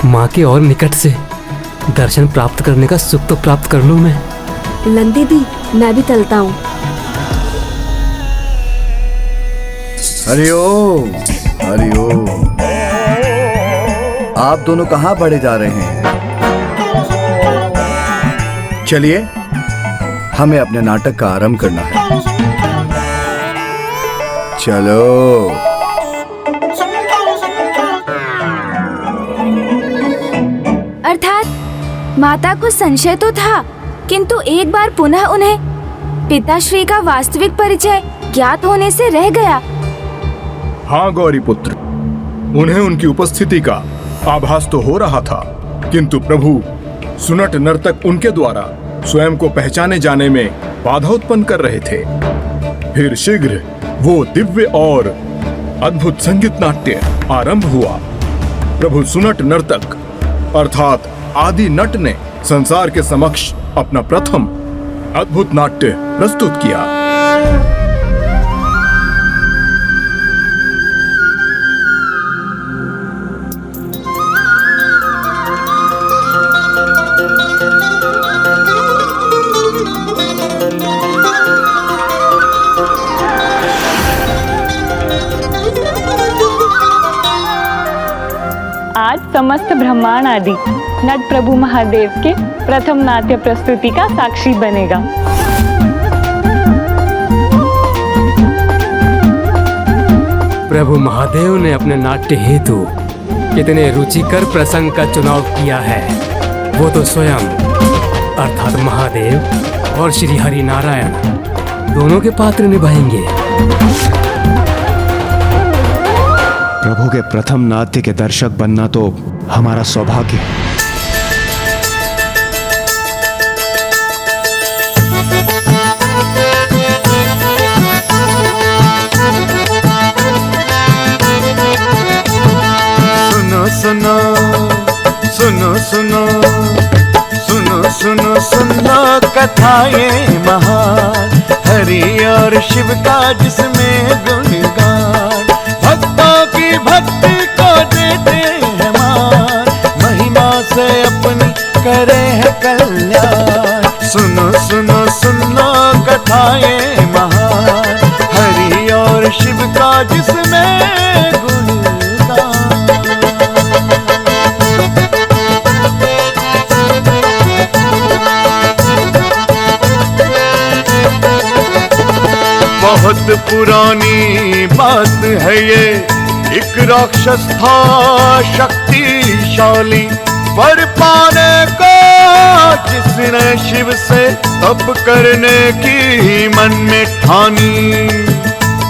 माँ के और निकट से दर्शन प्राप्त करने का सुख तो प्राप्त कर लूं मैं। नंदी दी, मैं भी चलता हूँ। हरिओम हरिओम। आप दोनों कहाँ बढ़े जा रहे हैं? चलिए, हमें अपने नाटक का आरंभ करना है। चलो। अर्थात माता को संशय तो था, किंतु एक बार पुनः उन्हें पिताश्री का वास्तविक परिचय ज्ञात होने से रह गया। हाँ गौरी पुत्र, उन्हें उनकी उपस्थिति का आभास तो हो रहा था, किंतु प्रभु सुनट नर्तक उनके द्वारा स्वयं को पहचाने जाने में बाधा उत्पन्न कर रहे थे। फिर शीघ्र वो दिव्य और अद्भुत संगीत नाट्य आरंभ हुआ। प्रभु सुनट नर्तक अर्थात आदि नट ने संसार के समक्ष अपना प्रथम अद्भुत नाट्य प्रस्तुत किया। आज समस्त ब्रह्मांड आदि नट प्रभु महादेव के प्रथम नाट्य प्रस्तुति का साक्षी बनेगा। प्रभु महादेव ने अपने नाट्य हेतु कितने रुचिकर प्रसंग का चुनाव किया है, वो तो स्वयं अर्थात महादेव और श्री हरि नारायण दोनों के पात्र निभाएंगे। प्रभु के प्रथम नाट्य के दर्शक बनना तो हमारा सौभाग्य है। सुनो सुनो सुनो सुनो सुनो सुनो सुनो कथाएं महान, हरि और शिव का जिसमें गुणगान, भक्तों की भक्ति को देते हैं मान, महिमा से अपनी करे है कल्याण। सुनो सुनो सुनो कथाएं महान, हरि और शिव का जिसमें गुणगान। बहुत पुरानी बात है ये, एक राक्षस था शक्तिशाली, वर पाने को जिसने शिव से तप करने की मन में ठानी।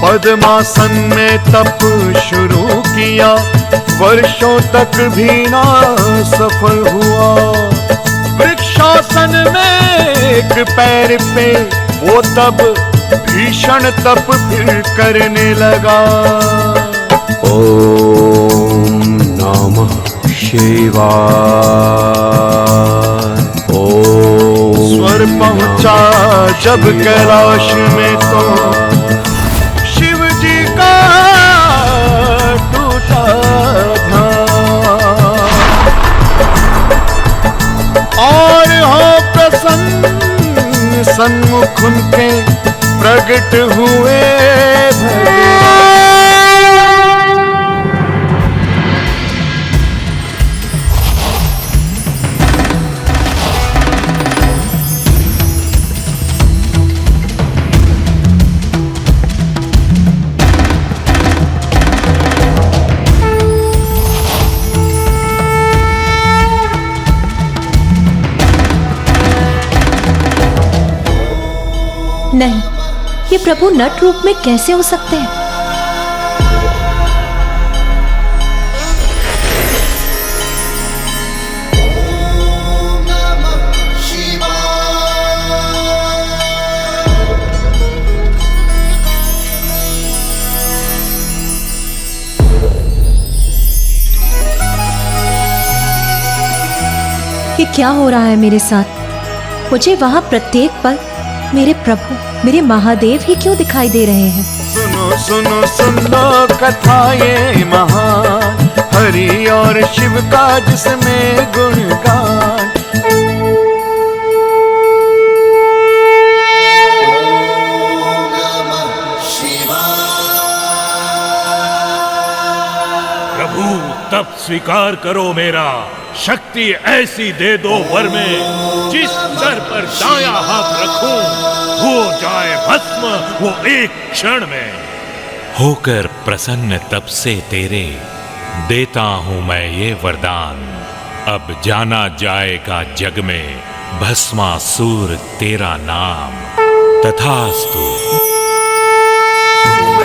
पद्मासन में तप शुरू किया, वर्षों तक भी ना सफल हुआ। वृक्षासन में एक पैर पे वो तब भीषण तप फिर करने लगा। ओम नमः शिवाय। ओम स्वर पहुंचा जब कैलाश में तो शिव जी का टूटा ध्यान, और हो प्रसन्न सन्मुख उनके प्रगट हुए भगवान। नहीं, ये प्रभु नट रूप में कैसे हो सकते हैं? ये क्या हो रहा है मेरे साथ? मुझे वहां प्रत्येक पल मेरे प्रभु, मेरे महादेव ही क्यों दिखाई दे रहे हैं? सुनो सुनो सुनो कथाएं महान, हरि और शिव का जिसमें गुणगान। प्रभु तब स्वीकार करो मेरा, शक्ति ऐसी दे दो वर में, जिस सर पर दायां हाथ रखूं हो जाए भस्म वो एक क्षण में। होकर प्रसन्न तब से तेरे देता हूं मैं ये वरदान, अब जाना जाएगा जग में भस्मासुर तेरा नाम, तथास्तु।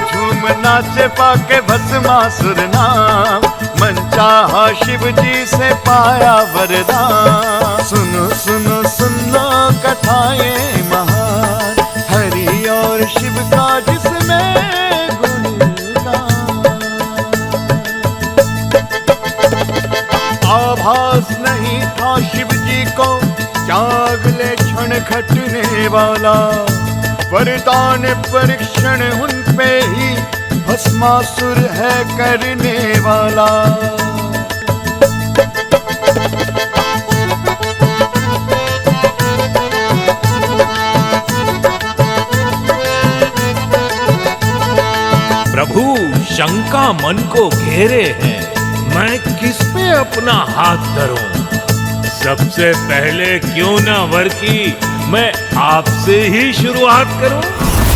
झूम नाचे पाके भस्मासुर नाम, मन चाहा शिव जी से पाया वरदान। सुनो सुनो सुनो कथाएं महान, हरि और शिव का जिसमें गुणगान। आभास नहीं था शिव जी को त्याग ले क्षण घटने वाला, वरदान परीक्षण उन पे ही भस्मासुर है करने वाला। प्रभु शंका मन को घेरे हैं, मैं किस पे अपना हाथ धरूं? सबसे पहले क्यों ना वर की मैं आपसे ही शुरुआत करूं।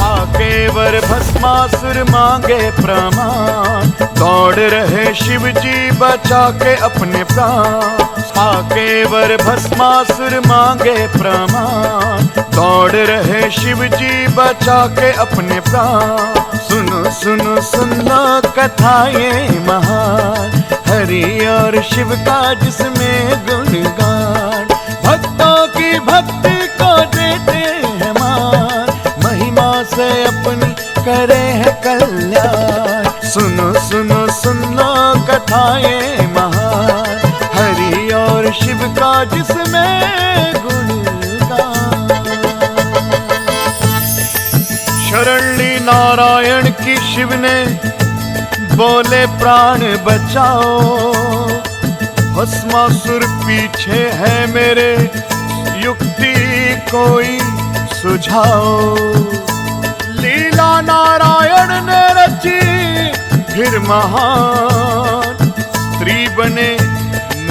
आके वर भस्मासुर मांगे प्रमाण, दौड़ रहे शिव जी बचा के अपने प्राण। आके वर भस्मासुर मांगे प्रमाण, दौड़ रहे शिव जी बचा के अपने प्राण। सुनो सुनो सुनो कथाएं महान, हरि और शिव का जिसमें गुणगान। भक्तों की भक्ति को देते हैं मान, महिमा से अपनी करे है कल्याण। सुनो सुनो सुनो कथाएं महान, हरि और शिव का जिसमें गुणगान। शरण ली नारायण की शिव ने, बोले प्राण बचाओ। भस्मासुर पीछे है मेरे, युक्ति कोई सुझाओ। लीला नारायण ने रची फिर महान, स्त्री बने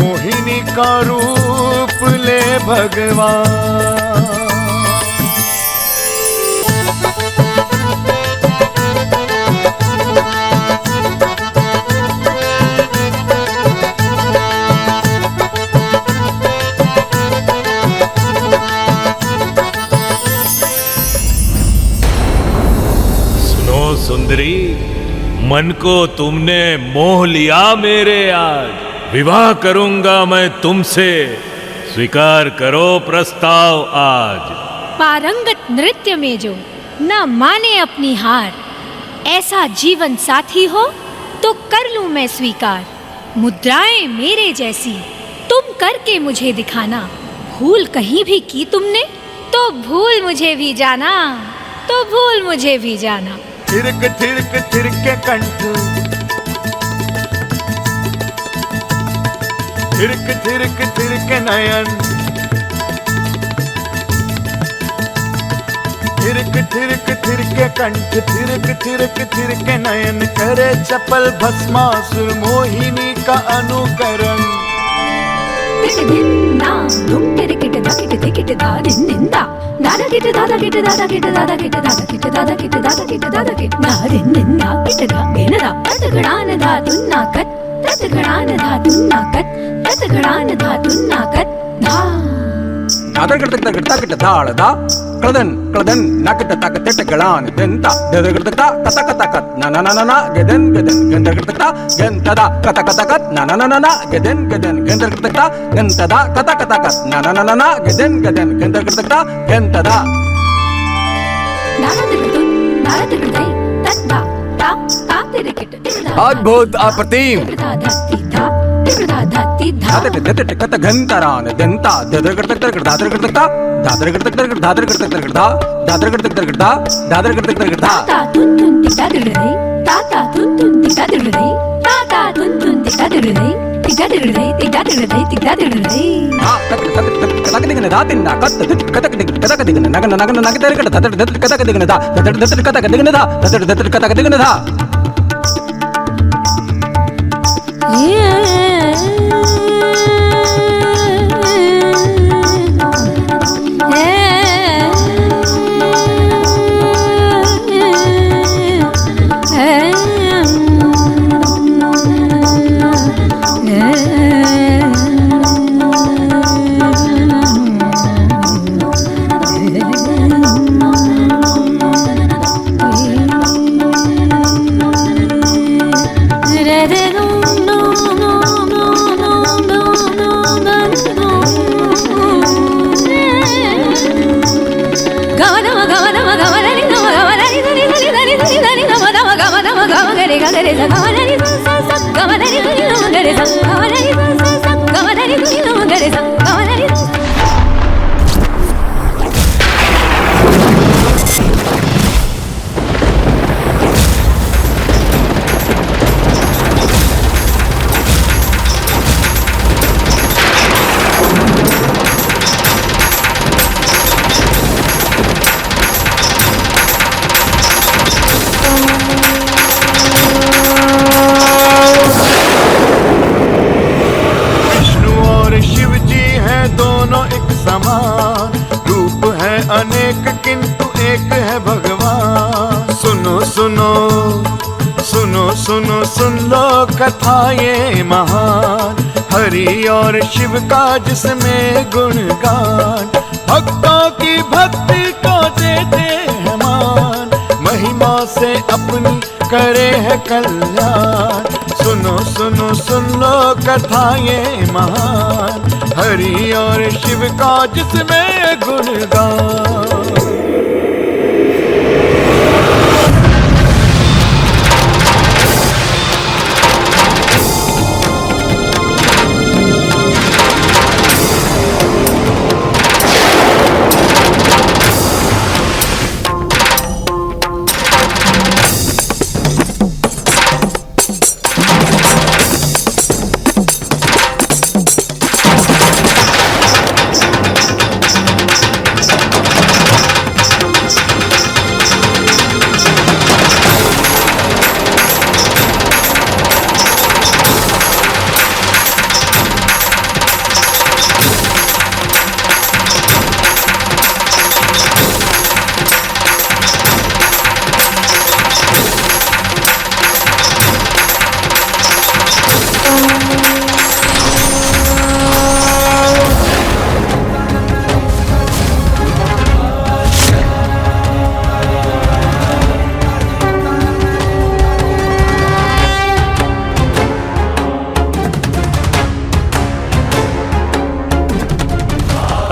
मोहिनी का रूप ले भगवान। सुंदरी, मन को तुमने मोह लिया मेरे, आज विवाह करूंगा मैं तुमसे, स्वीकार करो प्रस्ताव आज। पारंगत नृत्य में जो न माने अपनी हार, ऐसा जीवन साथी हो तो कर लूं मैं स्वीकार। मुद्राएं मेरे जैसी तुम करके मुझे दिखाना, भूल कहीं भी की तुमने तो भूल मुझे भी जाना, तो भूल मुझे भी जाना। थिरक थिरक थिरके कंठ, थिरक थिरक थिरके नयन, थिरक थिरक थिरके कंठ, थिरक थिरक थिरके नयन। करे चपल भस्मासुर मोहिनी का अनुकरण। Kladan, kladan, nakita takata takalan, denta, dedagata, katakatakat, nananana, geden, geden, gendergata, gentada, katakatakat, nananana, geden, geden, gendergata, gentada, katakatakat, nananana, geden, geden, gendergata, gentada. अद्भुत अप्रतिम। घंटारान दंता कतक दिगने दा तिन्ना कतक दिगने नगन नगन नग तेरे कतक दिगने दा कतक दिगने दा कतक दिगने दा अनेक किंतु एक है भगवान। सुनो सुनो सुनो सुनो सुन लो कथा ये महान, हरि और शिव का जिसमें गुणगान। भक्तों की भक्ति को देते हैं मान, महिमा से अपनी करे है कल्याण। सुनो सुनो सुन लो कथा ये महान, हरि और शिव का जिसमें गुणगान।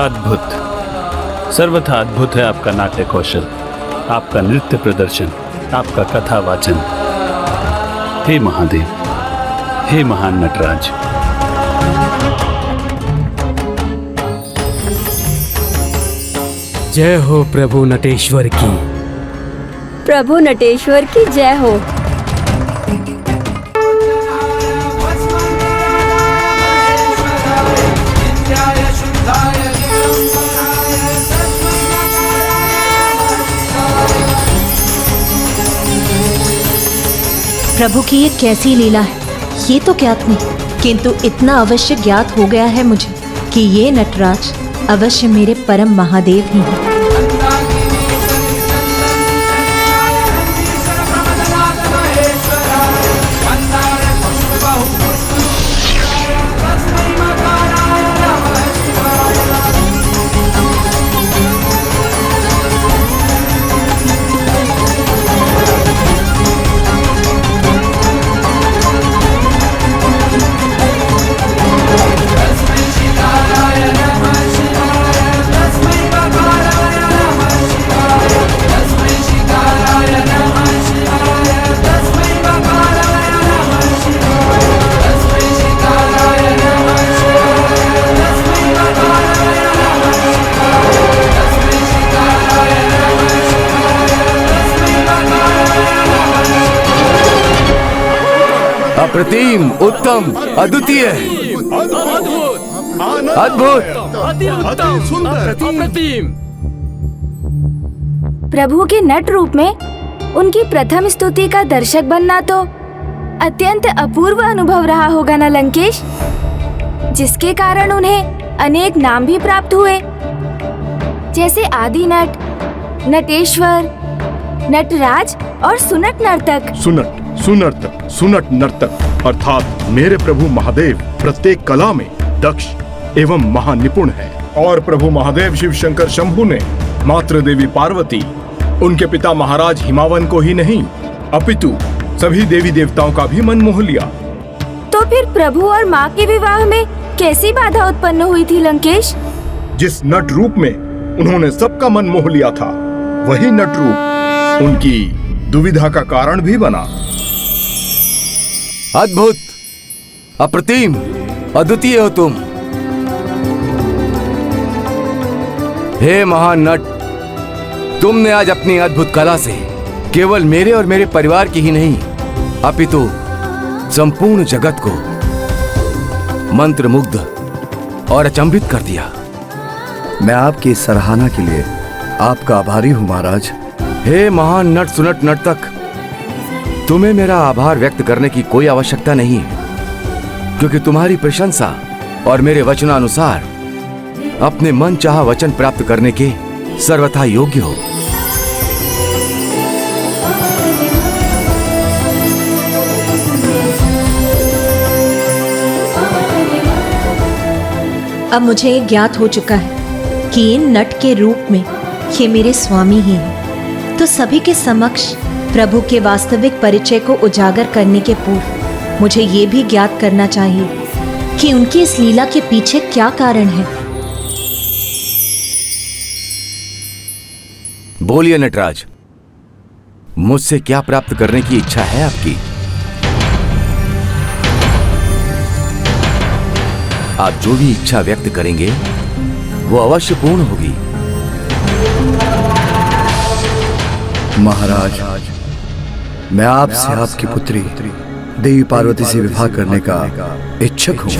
अद्भुत, सर्वथा अद्भुत है आपका नाट्य कौशल, आपका नृत्य प्रदर्शन, आपका कथा वाचन। हे महादेव, हे महान नटराज। जय हो प्रभु नटेश्वर की। प्रभु नटेश्वर की जय हो। प्रभु की ये कैसी लीला है, ये तो ज्ञात नहीं, किंतु इतना अवश्य ज्ञात हो गया है मुझे कि ये नटराज अवश्य मेरे परम महादेव ही हैं। Bye. अप्रतिम, उत्तम, अद्वितीय, अद्भुत, अप्रतिम। प्रभु के नट रूप में उनकी प्रथम स्तुति का दर्शक बनना तो अत्यंत अपूर्व अनुभव रहा होगा ना लंकेश, जिसके कारण उन्हें अनेक नाम भी प्राप्त हुए, जैसे आदि नट, नटेश्वर, नटराज और सुनट नर्तक। सुनट नर्तक अर्थात मेरे प्रभु महादेव प्रत्येक कला में दक्ष एवं महानिपुण है। और प्रभु महादेव शिव शंकर शंभु ने मातृ देवी पार्वती, उनके पिता महाराज हिमावन को ही नहीं अपितु सभी देवी देवताओं का भी मन मोह लिया। तो फिर प्रभु और माँ के विवाह में कैसी बाधा उत्पन्न हुई थी लंकेश? जिस नट रूप में उन्होंने सबका मन मोह लिया था, वही नट रूप उनकी दुविधा का कारण भी बना। अद्भुत, अप्रतिम, अद्वितीय हो तुम। हे महान नट, तुमने आज अपनी अद्भुत कला से केवल मेरे और मेरे परिवार की ही नहीं, अपितु संपूर्ण जगत को मंत्रमुग्ध और अचंभित कर दिया। मैं आपकी सराहना के लिए आपका आभारी हूं महाराज। हे महान नट सुनट नर्तक, तुम्हें मेरा आभार व्यक्त करने की कोई आवश्यकता नहीं है, क्योंकि तुम्हारी प्रशंसा और मेरे वचनानुसार अपने मन चाहा वचन प्राप्त करने के सर्वथा योग्य हो। अब मुझे ये ज्ञात हो चुका है कि इन नट के रूप में ये मेरे स्वामी ही हैं। तो सभी के समक्ष प्रभु के वास्तविक परिचय को उजागर करने के पूर्व मुझे ये भी ज्ञात करना चाहिए कि उनकी इस लीला के पीछे क्या कारण है। बोलिए नटराज, मुझसे क्या प्राप्त करने की इच्छा है आपकी? आप जो भी इच्छा व्यक्त करेंगे वो अवश्य पूर्ण होगी। महाराज, मैं आपसे आपकी पुत्री देवी पार्वती से विवाह करने का इच्छुक हूं।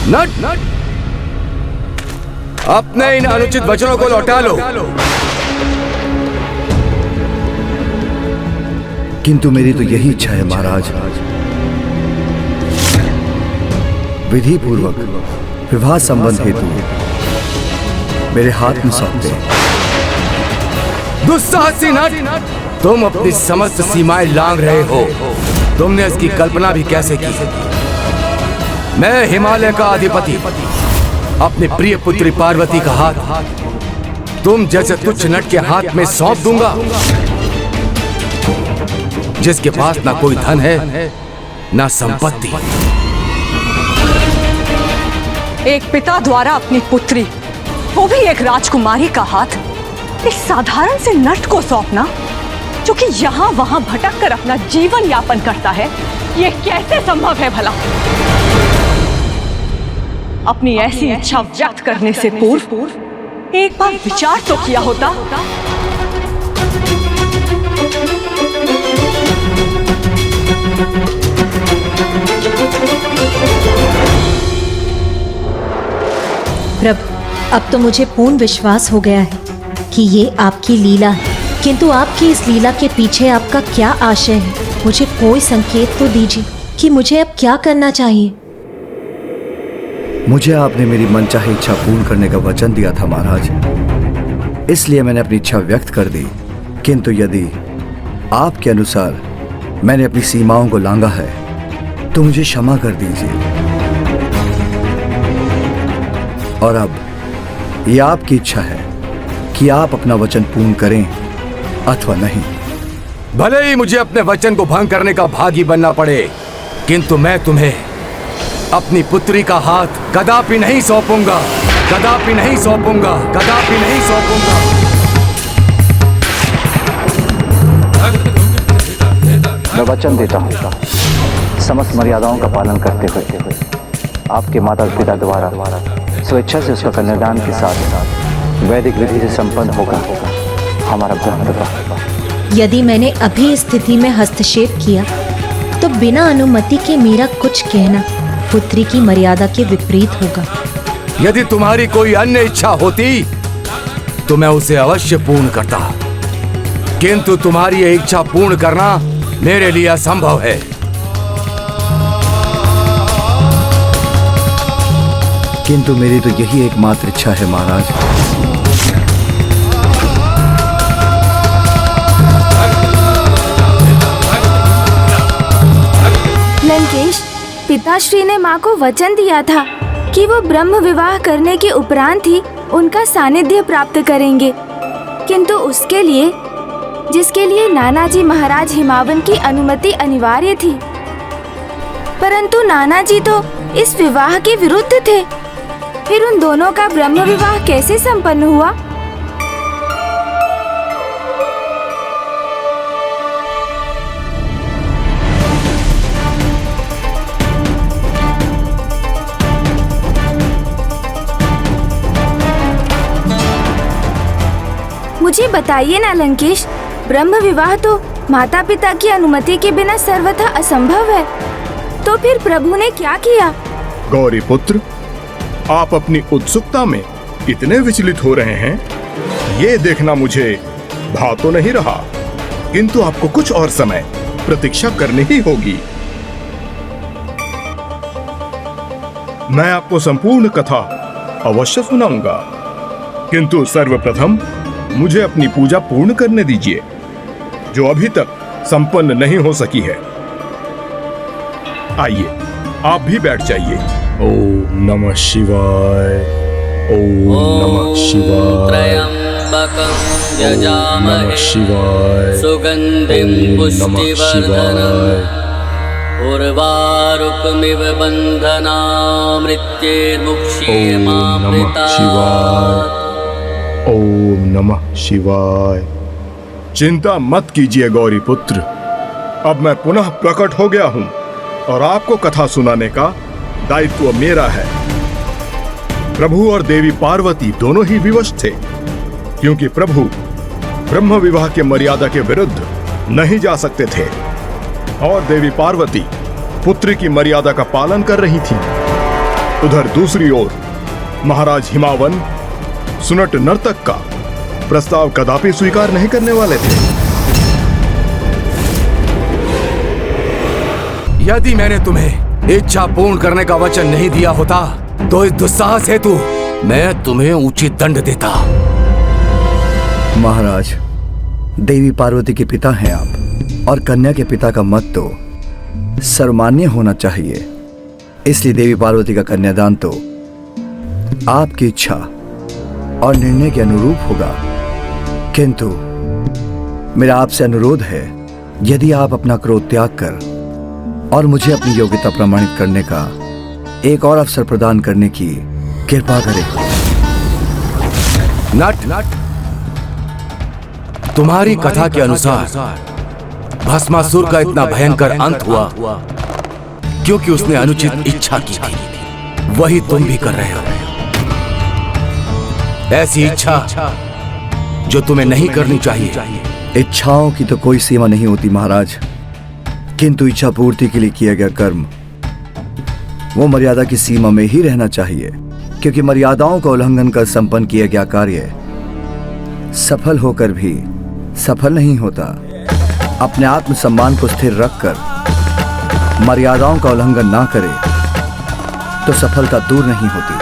नट, अपने इन अनुचित वचनों को लौटा लो। किंतु मेरी तो यही इच्छा है महाराज, विधि पूर्वक विवाह संबंध हेतु मेरे हाथ में सौंप दे। दुस्साहसी नट, तुम अपनी समस्त सीमाएं लांघ रहे हो। तुमने इसकी कल्पना भी कैसे की? मैं हिमालय का अधिपति अपनी प्रिय पुत्री पार्वती का हाथ तुम जैसे तुच्छ नट के हाथ में सौंप दूंगा, जिसके पास ना कोई धन है ना संपत्ति। एक पिता द्वारा अपनी पुत्री, वो भी एक राजकुमारी का हाथ इस साधारण से नट को सौंपना, जो कि यहाँ वहाँ भटक कर अपना जीवन यापन करता है, ये कैसे संभव है भला? अपनी ऐसी इच्छा व्यक्त करने से पूर्व एक बार विचार तो किया होता। प्रभु, अब तो मुझे पूर्ण विश्वास हो गया है कि ये आपकी लीला है, किंतु आपकी इस लीला के पीछे आपका क्या आशय है? मुझे कोई संकेत तो दीजिए कि मुझे अब क्या करना चाहिए। मुझे आपने मेरी मनचाही इच्छा पूर्ण करने का वचन दिया था महाराज, इसलिए मैंने अपनी इच्छा व्यक्त कर दी। किंतु यदि आपके अनुसार मैंने अपनी सीमाओं को लांघा है तो मुझे क्षमा कर दीजिए। और अब ये आपकी इच्छा है कि आप अपना वचन पूर्ण करें अथवा नहीं। भले ही मुझे अपने वचन को भंग करने का भागी बनना पड़े, किंतु मैं तुम्हें अपनी पुत्री का हाथ कदापि नहीं सौंपूंगा, कदापि नहीं सौंपूंगा, कदापि नहीं सौंपूंगा। मैं वचन देता हूँ समस्त मर्यादाओं का पालन करते हुए आपके माता पिता द्वारा स्वेच्छा से उसका कन्यादान के साथ वैदिक विधि से संपन्न होगा हमारा ब्रह्म विवाह। यदि मैंने अभी इस स्थिति में हस्तक्षेप किया तो बिना अनुमति के मेरा कुछ कहना पुत्री की मर्यादा के विपरीत होगा। यदि तुम्हारी कोई अन्य इच्छा होती तो मैं उसे अवश्य पूर्ण करता, किंतु तुम्हारी ये इच्छा पूर्ण करना मेरे लिए असंभव है। किंतु मेरी तो यही एकमात्र इच्छा है महाराज। लंकेश, पिताश्री ने माँ को वचन दिया था कि वो ब्रह्म विवाह करने के उपरांत ही उनका सानिध्य प्राप्त करेंगे, किंतु उसके लिए जिसके लिए नानाजी महाराज हिमावन की अनुमति अनिवार्य थी, परंतु नानाजी तो इस विवाह के विरुद्ध थे। फिर उन दोनों का ब्रह्म विवाह कैसे संपन्न हुआ? मुझे बताइए ना लंकेश, ब्रह्म विवाह तो माता पिता की अनुमति के बिना सर्वथा असंभव है, तो फिर प्रभु ने क्या किया? गौरी पुत्र, आप अपनी उत्सुकता में इतने विचलित हो रहे हैं, ये देखना मुझे भा तो नहीं रहा, किंतु आपको कुछ और समय प्रतीक्षा करनी ही होगी। मैं आपको संपूर्ण कथा अवश्य सुनाऊंगा, किंतु सर्वप्रथम मुझे अपनी पूजा पूर्ण करने दीजिए, जो अभी तक संपन्न नहीं हो सकी है। आइए, आप भी बैठ जाइए। ओम नमः शिवाय, ओम नमः शिवाय, ओम नमः शिवाय, सुगंधिं पुष्टिवर्धनम् उर्वारुकमिव बन्धनामृत्येर्मुक्षीयमामृतात्। ओम नमः शिवाय। चिंता मत कीजिए गौरी पुत्र, अब मैं पुनः प्रकट हो गया हूँ और आपको कथा सुनाने का दायित्व मेरा है। प्रभु और देवी पार्वती दोनों ही विवश थे, क्योंकि प्रभु ब्रह्म विवाह के मर्यादा के विरुद्ध नहीं जा सकते थे और देवी पार्वती पुत्री की मर्यादा का पालन कर रही थी। उधर दूसरी ओर महाराज हिमावन सुनट नर्तक का प्रस्ताव कदापि स्वीकार नहीं करने वाले थे। यदि मैंने तुम्हें इच्छा पूर्ण करने का वचन नहीं दिया होता तो इस दुस्साहस हेतु मैं तुम्हें उचित दंड देता। महाराज, देवी पार्वती के पिता हैं आप, और कन्या के पिता का मत तो सर्वमान्य होना चाहिए, इसलिए देवी पार्वती का कन्यादान तो आपकी इच्छा और निर्णय के अनुरूप होगा। किंतु मेरा आपसे अनुरोध है, यदि आप अपना क्रोध त्याग कर और मुझे अपनी योग्यता प्रमाणित करने का एक और अवसर प्रदान करने की कृपा करें। नट, तुम्हारी कथा के अनुसार भस्मासुर का इतना भयंकर अंत हुआ क्योंकि उसने अनुचित इच्छा की थी, वही तुम भी कर रहे हो। ऐसी इच्छा जो तुम्हें नहीं करनी चाहिए। इच्छाओं की तो कोई सीमा नहीं होती महाराज, किंतु इच्छा पूर्ति के लिए किया गया कर्म वो मर्यादा की सीमा में ही रहना चाहिए, क्योंकि मर्यादाओं का उल्लंघन कर संपन्न किया गया कार्य सफल होकर भी सफल नहीं होता। अपने आत्मसम्मान को स्थिर रखकर मर्यादाओं का उल्लंघन ना करे तो सफलता दूर नहीं होती।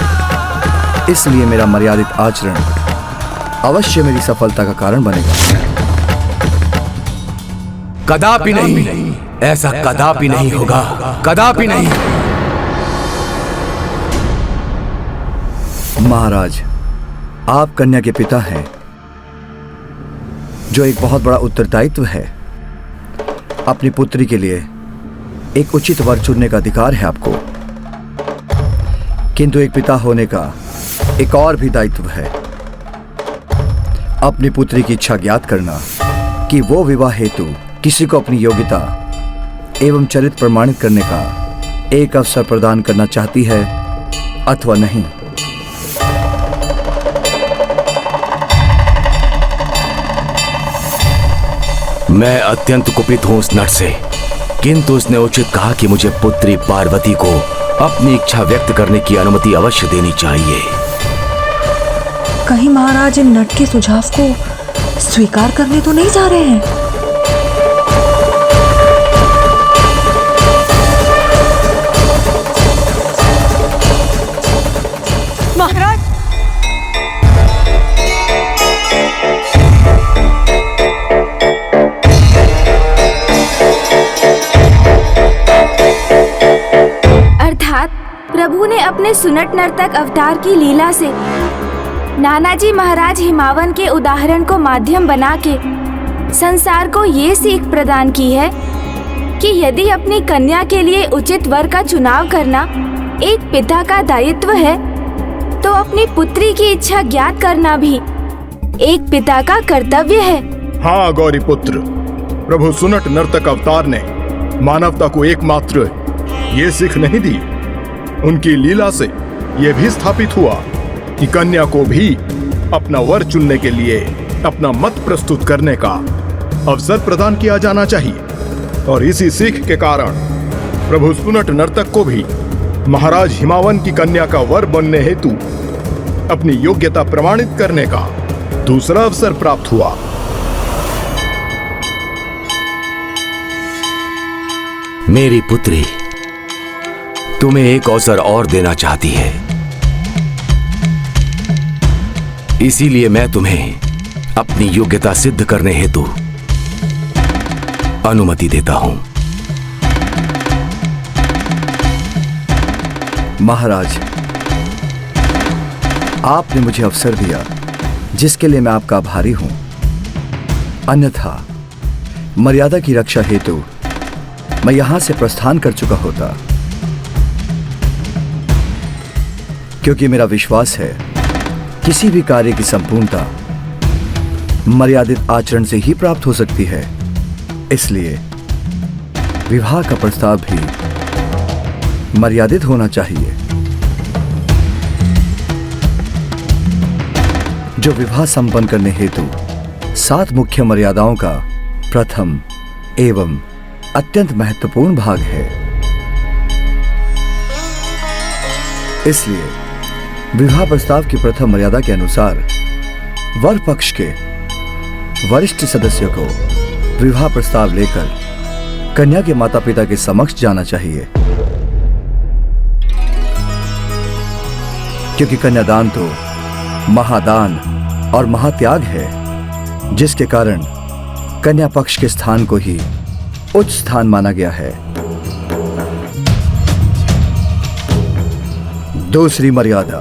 इसलिए मेरा मर्यादित आचरण अवश्य मेरी सफलता का कारण बनेगा। कदापि नहीं, ऐसा कदापि नहीं होगा, कदापि नहीं। महाराज, आप कन्या के पिता हैं, जो एक बहुत बड़ा उत्तरदायित्व है। अपनी पुत्री के लिए एक उचित वर चुनने का अधिकार है आपको। किंतु एक पिता होने का एक और भी दायित्व है, अपनी पुत्री की इच्छा ज्ञात करना कि वो विवाह हेतु किसी को अपनी योग्यता एवं चरित्र प्रमाणित करने का एक अवसर प्रदान करना चाहती है अथवा नहीं। मैं अत्यंत कुपित हूं उस नट से, किंतु उसने उचित कहा कि मुझे पुत्री पार्वती को अपनी इच्छा व्यक्त करने की अनुमति अवश्य देनी चाहिए। कहीं महाराज इन नट के सुझाव को स्वीकार करने तो नहीं जा रहे हैं? महाराज, अर्थात प्रभु ने अपने सुनट नर्तक अवतार की लीला से नानाजी महाराज हिमावन के उदाहरण को माध्यम बना के संसार को ये सीख प्रदान की है कि यदि अपनी कन्या के लिए उचित वर का चुनाव करना एक पिता का दायित्व है, तो अपनी पुत्री की इच्छा ज्ञात करना भी एक पिता का कर्तव्य है। हाँ गौरी पुत्र, प्रभु सुनट नर्तक अवतार ने मानवता को एकमात्र ये सीख नहीं दी, उनकी लीला से यह भी स्थापित हुआ कि कन्या को भी अपना वर चुनने के लिए अपना मत प्रस्तुत करने का अवसर प्रदान किया जाना चाहिए। और इसी सीख के कारण प्रभु सुनट नर्तक को भी महाराज हिमावन की कन्या का वर बनने हेतु अपनी योग्यता प्रमाणित करने का दूसरा अवसर प्राप्त हुआ। मेरी पुत्री तुम्हें एक अवसर और देना चाहती है, इसीलिए मैं तुम्हें अपनी योग्यता सिद्ध करने हेतु अनुमति देता हूं। महाराज, आपने मुझे अवसर दिया जिसके लिए मैं आपका आभारी हूं, अन्यथा मर्यादा की रक्षा हेतु मैं यहां से प्रस्थान कर चुका होता, क्योंकि मेरा विश्वास है किसी भी कार्य की संपूर्णता मर्यादित आचरण से ही प्राप्त हो सकती है। इसलिए विवाह का प्रस्ताव भी मर्यादित होना चाहिए। जो विवाह संपन्न करने हेतु 7 मुख्य मर्यादाओं का प्रथम एवं अत्यंत महत्वपूर्ण भाग है। इसलिए विवाह प्रस्ताव की प्रथम मर्यादा के अनुसार वर पक्ष के वरिष्ठ सदस्य को विवाह प्रस्ताव लेकर कन्या के माता पिता के समक्ष जाना चाहिए, क्योंकि कन्यादान तो महादान और महात्याग है, जिसके कारण कन्या पक्ष के स्थान को ही उच्च स्थान माना गया है। दूसरी मर्यादा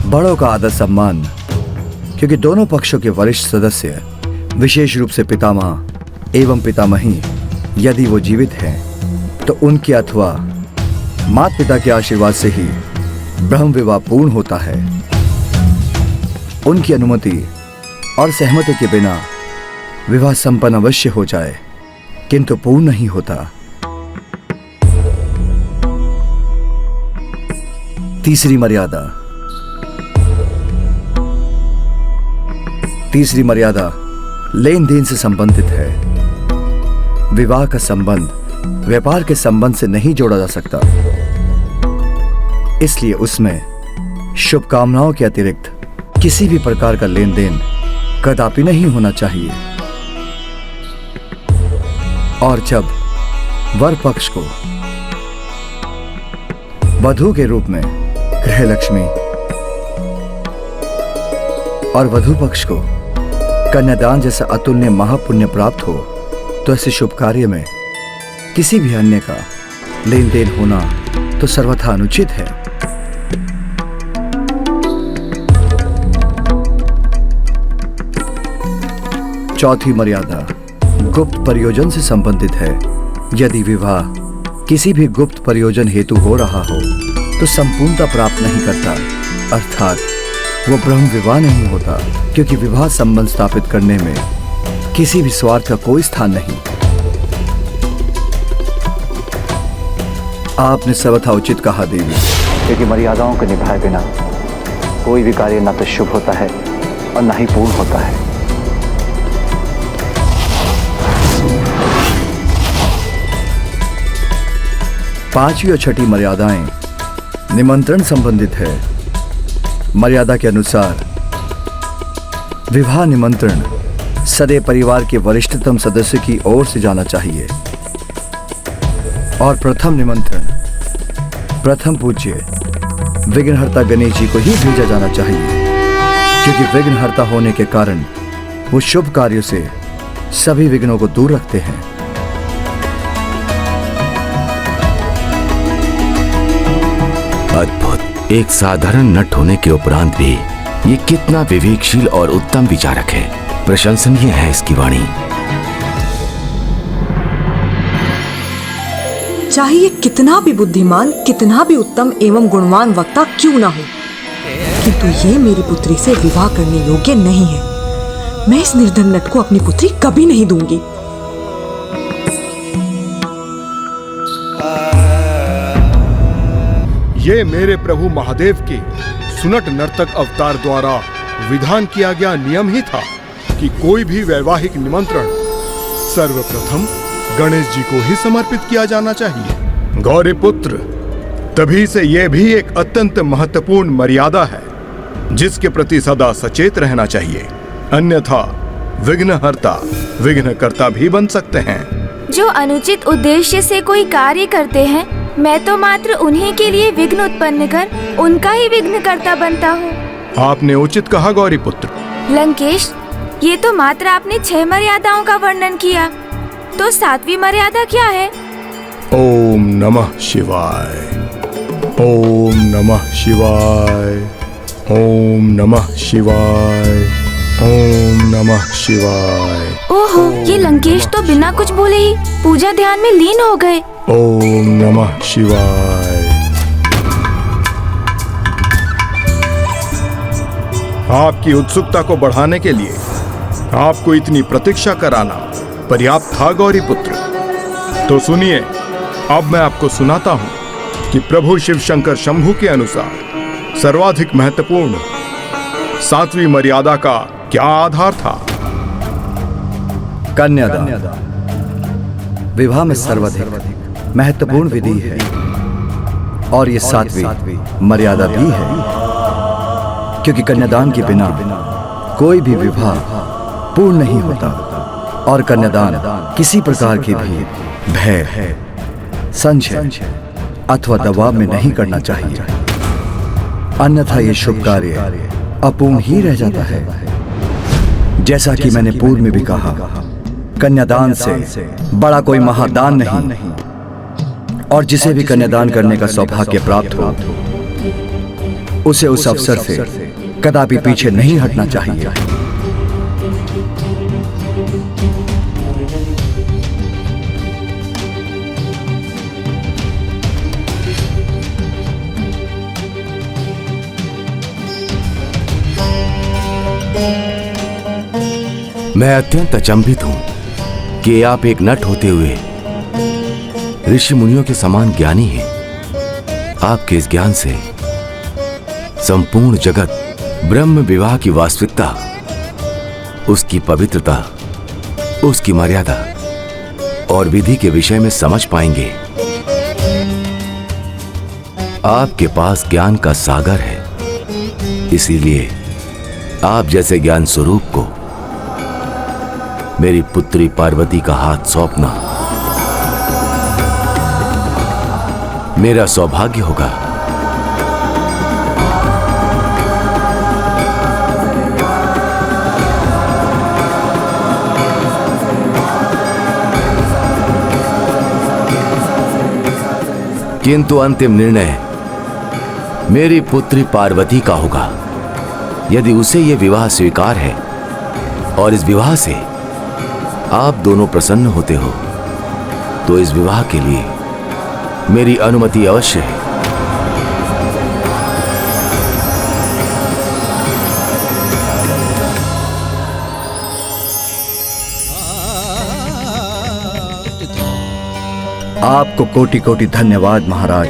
बड़ों का आदर सम्मान, क्योंकि दोनों पक्षों के वरिष्ठ सदस्य विशेष रूप से पितामह एवं पितामही यदि वो जीवित हैं तो उनके अथवा माता पिता के आशीर्वाद से ही ब्रह्म विवाह पूर्ण होता है। उनकी अनुमति और सहमति के बिना विवाह संपन्न अवश्य हो जाए, किंतु पूर्ण नहीं होता। तीसरी मर्यादा लेन देन से संबंधित है। विवाह का संबंध व्यापार के संबंध से नहीं जोड़ा जा सकता, इसलिए उसमें शुभकामनाओं के अतिरिक्त किसी भी प्रकार का लेन देन कदापि नहीं होना चाहिए। और जब वर पक्ष को वधू के रूप में गृहलक्ष्मी और वधू पक्ष को कन्यादान जैसा अतुल्य महापुण्य प्राप्त हो, तो ऐसे शुभ कार्य में किसी भी अन्य का लेन देन होना तो सर्वथा अनुचित है। चौथी मर्यादा गुप्त प्रयोजन से संबंधित है। यदि विवाह किसी भी गुप्त प्रयोजन हेतु हो रहा हो तो संपूर्णता प्राप्त नहीं करता, अर्थात वो ब्रह्म विवाह नहीं होता, क्योंकि विवाह संबंध स्थापित करने में किसी भी स्वार्थ का कोई स्थान नहीं। आपने सर्वथा उचित कहा देवी, क्योंकि मर्यादाओं को निभाए बिना कोई भी कार्य न तो शुभ होता है और न ही पूर्ण होता है। पांचवी और छठी मर्यादाएं निमंत्रण संबंधित है। मर्यादा के अनुसार विवाह निमंत्रण सदैव परिवार के वरिष्ठतम सदस्य की ओर से जाना चाहिए और प्रथम निमंत्रण प्रथम पूज्य विघ्नहर्ता गणेश जी को ही भेजा जाना चाहिए, क्योंकि विघ्नहर्ता होने के कारण वो शुभ कार्यों से सभी विघ्नों को दूर रखते हैं। अद्भुत। एक साधारण नट होने के उपरांत भी ये कितना विवेकशील और उत्तम विचारक है। प्रशंसनीय है इसकी वाणी। चाहे ये कितना भी बुद्धिमान, कितना भी उत्तम एवं गुणवान वक्ता क्यों ना हो, किंतु ये मेरी पुत्री से विवाह करने योग्य नहीं है। मैं इस निर्धन नट को अपनी पुत्री कभी नहीं दूंगी। ये मेरे प्रभु महादेव के सुनट नर्तक अवतार द्वारा विधान किया गया नियम ही था कि कोई भी वैवाहिक निमंत्रण सर्वप्रथम गणेश जी को ही समर्पित किया जाना चाहिए। गौरी पुत्र, तभी से यह भी एक अत्यंत महत्वपूर्ण मर्यादा है जिसके प्रति सदा सचेत रहना चाहिए, अन्यथा विघ्नहर्ता विघ्नकर्ता भी बन सकते हैं। जो अनुचित उद्देश्य से कोई कार्य करते हैं, मैं तो मात्र उन्हीं के लिए विघ्न उत्पन्न कर उनका ही विघ्नकर्ता बनता हूँ। आपने उचित कहा गौरी पुत्र। लंकेश, ये तो मात्र आपने 6 मर्यादाओं का वर्णन किया, तो 7वीं मर्यादा क्या है? ओम नमः शिवाय, ओम नमः शिवाय, ओम नमः शिवाय, ओम नमः शिवाय। ओहो, ये लंकेश तो बिना कुछ बोले ही पूजा ध्यान में लीन हो गए। ओम नमः शिवाय। आपकी उत्सुकता को बढ़ाने के लिए आपको इतनी प्रतीक्षा कराना पर्याप्त था गौरी पुत्र। तो सुनिए, अब मैं आपको सुनाता हूं कि प्रभु शिव शंकर शंभु के अनुसार सर्वाधिक महत्वपूर्ण 7वीं मर्यादा का क्या आधार था। कन्यादान विवाह में सर्वाधिक महत्वपूर्ण विधि है और ये 7वीं मर्यादा भी है, क्योंकि कन्यादान के बिना कोई भी विवाह पूर्ण नहीं होता और कन्यादान किसी प्रकार के भी भय, संशय अथवा दबाव में नहीं करना चाहिए, अन्यथा ये शुभ कार्य अपूर्ण ही रह जाता है। जैसा कि मैंने पूर्व में भी कहा, कन्यादान से बड़ा कोई महादान नहीं और जिसे भी कन्यादान करने का सौभाग्य प्राप्त हो उसे उस अवसर से कदापि पीछे नहीं हटना चाहिए। मैं अत्यंत अचंभित हूं कि आप एक नट होते हुए ऋषि मुनियों के समान ज्ञानी हैं। आपके इस ज्ञान से संपूर्ण जगत ब्रह्म विवाह की वास्तविकता, उसकी पवित्रता, उसकी मर्यादा और विधि के विषय में समझ पाएंगे। आपके पास ज्ञान का सागर है, इसीलिए आप जैसे ज्ञान स्वरूप को मेरी पुत्री पार्वती का हाथ सौंपना मेरा सौभाग्य होगा। किंतु अंतिम निर्णय मेरी पुत्री पार्वती का होगा। यदि उसे यह विवाह स्वीकार है और इस विवाह से आप दोनों प्रसन्न होते हो, तो इस विवाह के लिए मेरी अनुमति अवश्य है। आपको कोटि कोटि धन्यवाद महाराज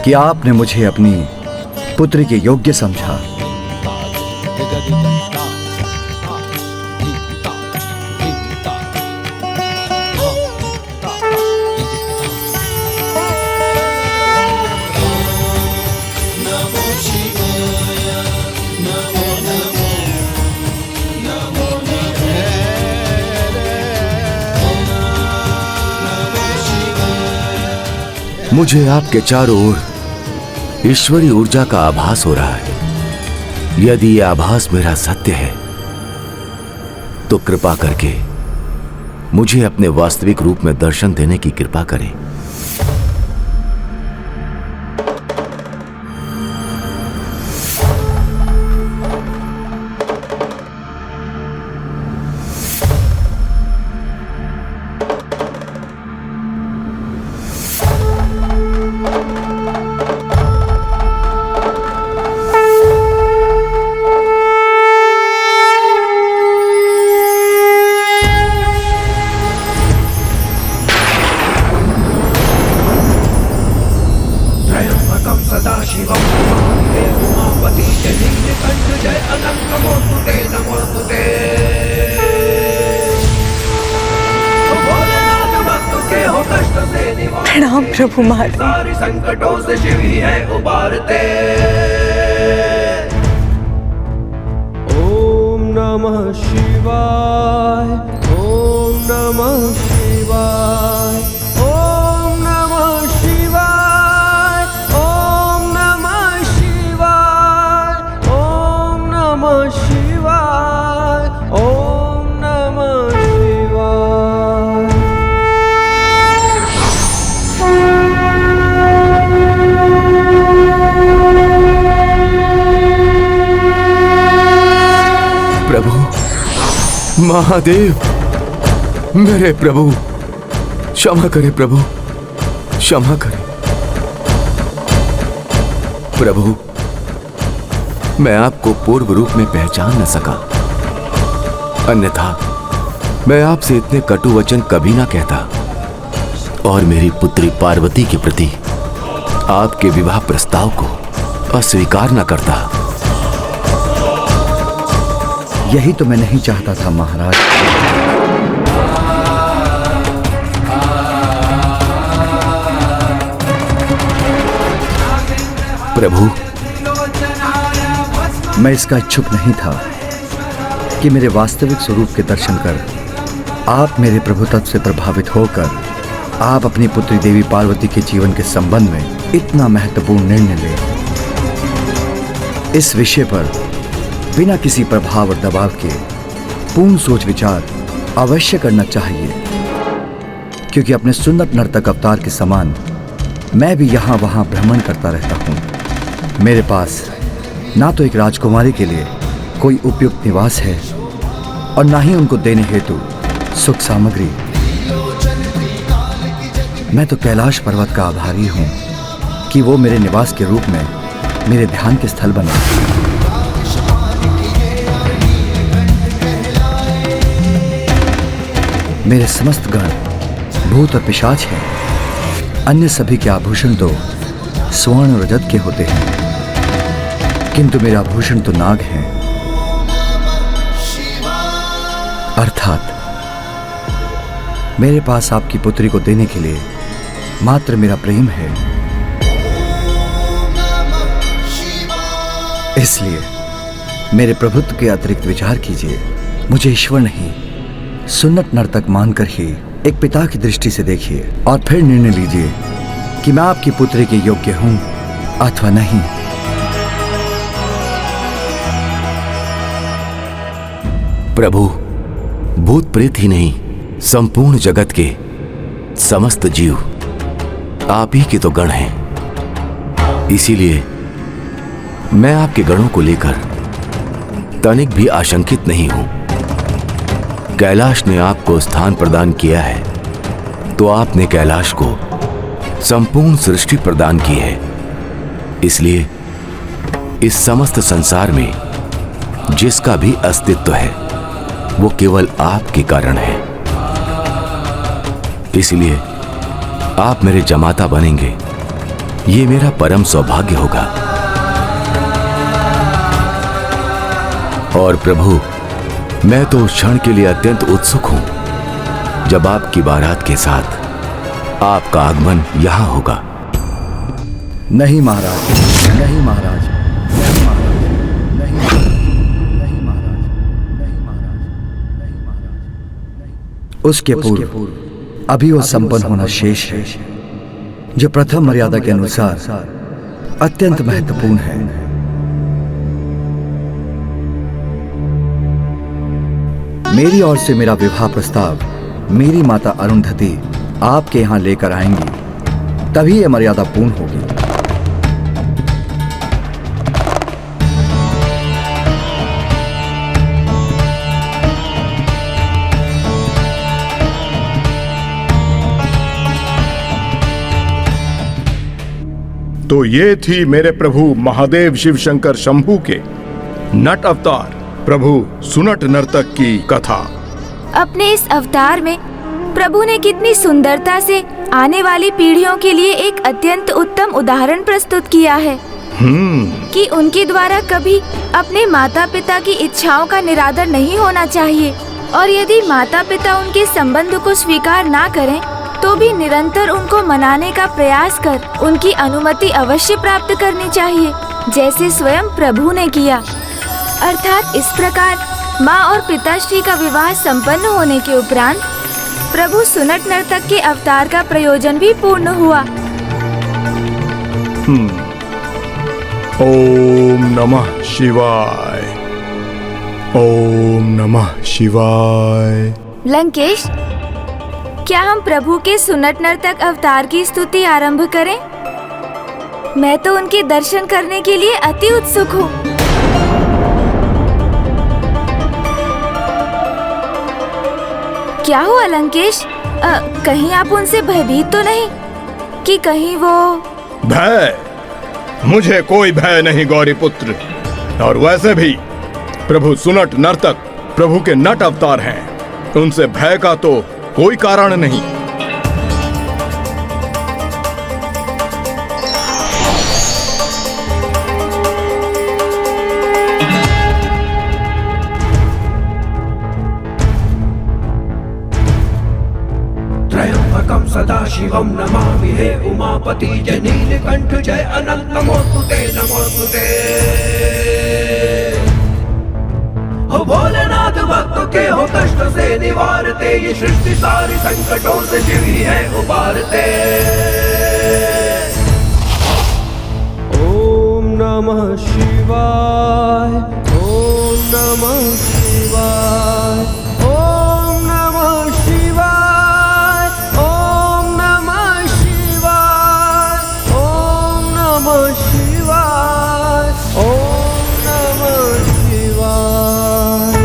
कि आपने मुझे अपनी पुत्री के योग्य समझा। मुझे आपके चारों ओर ईश्वरी ऊर्जा का आभास हो रहा है। यदि यह आभास मेरा सत्य है तो कृपा करके मुझे अपने वास्तविक रूप में दर्शन देने की कृपा करें। प्रणाम प्रभु महादेव। सारी संकटों से शिव ही है उबारते। ओम नमः शिवाय, ओम नमः शिवाय, ओम नमः शिवाय, ओम नमः शिवाय, ओम नमः शिवाय, ओम नमः शिवाय। प्रभु महादेव, मेरे प्रभु, क्षमा करें प्रभु, क्षमा करें प्रभु। मैं आपको पूर्व रूप में पहचान न सका, अन्यथा मैं आपसे इतने कटु वचन कभी ना कहता और मेरी पुत्री पार्वती के प्रति आपके विवाह प्रस्ताव को अस्वीकार न करता। यही तो मैं नहीं चाहता था महाराज। प्रभु, मैं इसका इच्छुक नहीं था कि मेरे वास्तविक स्वरूप के दर्शन कर आप मेरे प्रभु तत्व से प्रभावित होकर आप अपनी पुत्री देवी पार्वती के जीवन के संबंध में इतना महत्वपूर्ण निर्णय लें। इस विषय पर बिना किसी प्रभाव और दबाव के पूर्ण सोच विचार अवश्य करना चाहिए, क्योंकि अपने सुंदर नर्तक अवतार के समान मैं भी यहाँ वहाँ भ्रमण करता रहता हूँ। मेरे पास ना तो एक राजकुमारी के लिए कोई उपयुक्त निवास है और ना ही उनको देने हेतु सुख सामग्री। मैं तो कैलाश पर्वत का आभारी हूँ कि वो मेरे निवास के रूप में मेरे ध्यान के स्थल बना। मेरे समस्त गण भूत और पिशाच हैं। अन्य सभी के आभूषण तो स्वर्ण और रजत के होते हैं, किंतु मेरा आभूषण तो नाग है। अर्थात मेरे पास आपकी पुत्री को देने के लिए मात्र मेरा प्रेम है। इसलिए मेरे प्रभुत्व के अतिरिक्त विचार कीजिए। मुझे ईश्वर नहीं, सुन्नत नर्तक मानकर ही एक पिता की दृष्टि से देखिए और फिर निर्णय लीजिए कि मैं आपकी पुत्री के योग्य हूं अथवा नहीं। प्रभु, भूत प्रेत ही नहीं, संपूर्ण जगत के समस्त जीव आप ही के तो गण हैं। इसीलिए मैं आपके गणों को लेकर तनिक भी आशंकित नहीं हूं। कैलाश ने आपको स्थान प्रदान किया है तो आपने कैलाश को संपूर्ण सृष्टि प्रदान की है। इसलिए इस समस्त संसार में जिसका भी अस्तित्व है वो केवल आपके कारण है। इसलिए आप मेरे जमाता बनेंगे, ये मेरा परम सौभाग्य होगा। और प्रभु, मैं तो उस क्षण के लिए अत्यंत उत्सुक हूं जब आपकी बारात के साथ आपका आगमन यहां होगा। नहीं महाराज, नहीं महाराज, नहीं महाराज, नहीं महाराज, नहीं महाराज, नहीं महाराज, नहीं महाराज। उसके पूर्व अभी वो संपन्न होना शेष है, जो प्रथम मर्यादा के अनुसार अत्यंत महत्वपूर्ण है। मेरी ओर से मेरा विवाह प्रस्ताव मेरी माता अरुंधति आपके यहां लेकर आएंगी, तभी यह मर्यादा पूर्ण होगी। तो ये थी मेरे प्रभु महादेव शिव शंकर शंभू के नट अवतार प्रभु सुनट नर्तक की कथा। अपने इस अवतार में प्रभु ने कितनी सुंदरता से आने वाली पीढ़ियों के लिए एक अत्यंत उत्तम उदाहरण प्रस्तुत किया है कि उनके द्वारा कभी अपने माता पिता की इच्छाओं का निरादर नहीं होना चाहिए, और यदि माता पिता उनके संबंध को स्वीकार ना करें तो भी निरंतर उनको मनाने का प्रयास कर उनकी अनुमति अवश्य प्राप्त करनी चाहिए, जैसे स्वयं प्रभु ने किया। अर्थात इस प्रकार माँ और पिताश्री का विवाह संपन्न होने के उपरांत प्रभु सुनट नर्तक के अवतार का प्रयोजन भी पूर्ण हुआ। ओम नमः शिवाय, ओम नमः शिवाय। लंकेश, क्या हम प्रभु के सुनट नर्तक अवतार की स्तुति आरंभ करें? मैं तो उनके दर्शन करने के लिए अति उत्सुक हूँ। क्या हुआ लंकेश? कहीं आप उनसे भयभीत तो नहीं कि कहीं वो? भय? मुझे कोई भय नहीं गौरी पुत्र, और वैसे भी प्रभु सुनट नर्तक प्रभु के नट अवतार हैं, उनसे भय का तो कोई कारण नहीं। त्रयंबकं सदाशिवं नमामि हे उमापति जय नीलकंठ जय अनंत नमोस्तुते नमोस्तुते। हो भोलेनाथ भक्तों के हो कष्ट से निवारते, ये सृष्टि सारी संकटों से शिव ही है उबारते। ओम नमः शिवाय, ओम नमः शिवाय, ओम नमः शिवाय, ओम नमः शिवाय, ओम नमः शिवाय, ओम नमः शिवाय।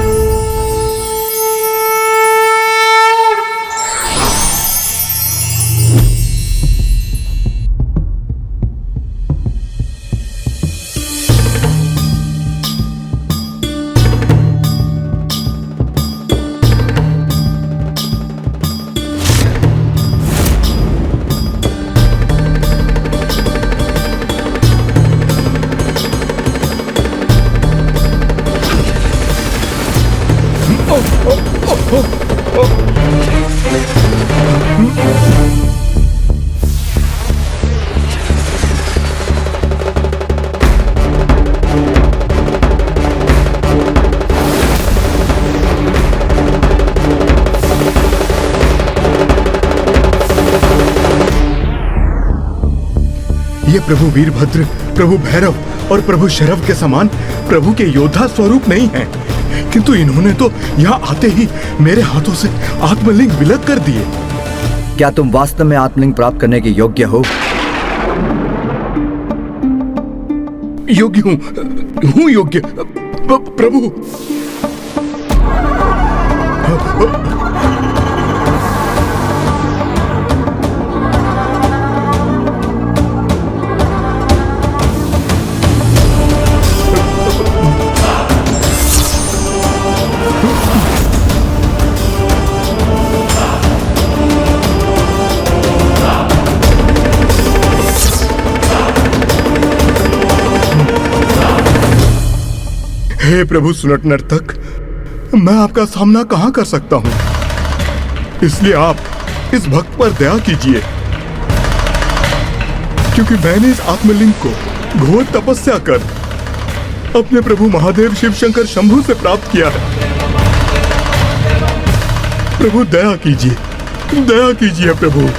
ये प्रभु वीरभद्र, प्रभु भैरव और प्रभु शरव के समान प्रभु के योद्धा स्वरूप नहीं हैं, किंतु इन्होंने तो यहाँ आते ही मेरे हाथों से आत्मलिंग विलग कर दिए। क्या तुम वास्तव में आत्मलिंग प्राप्त करने के योग्य हो? योग्य हूँ योग्य प्रभु। हे प्रभु सुनट नर्तक, मैं आपका सामना कहां कर सकता हूं, इसलिए आप इस भक्त पर दया कीजिए, क्योंकि मैंने इस आत्मलिंग को घोर तपस्या कर अपने प्रभु महादेव शिव शंकर शंभु से प्राप्त किया है। प्रभु दया कीजिए प्रभु।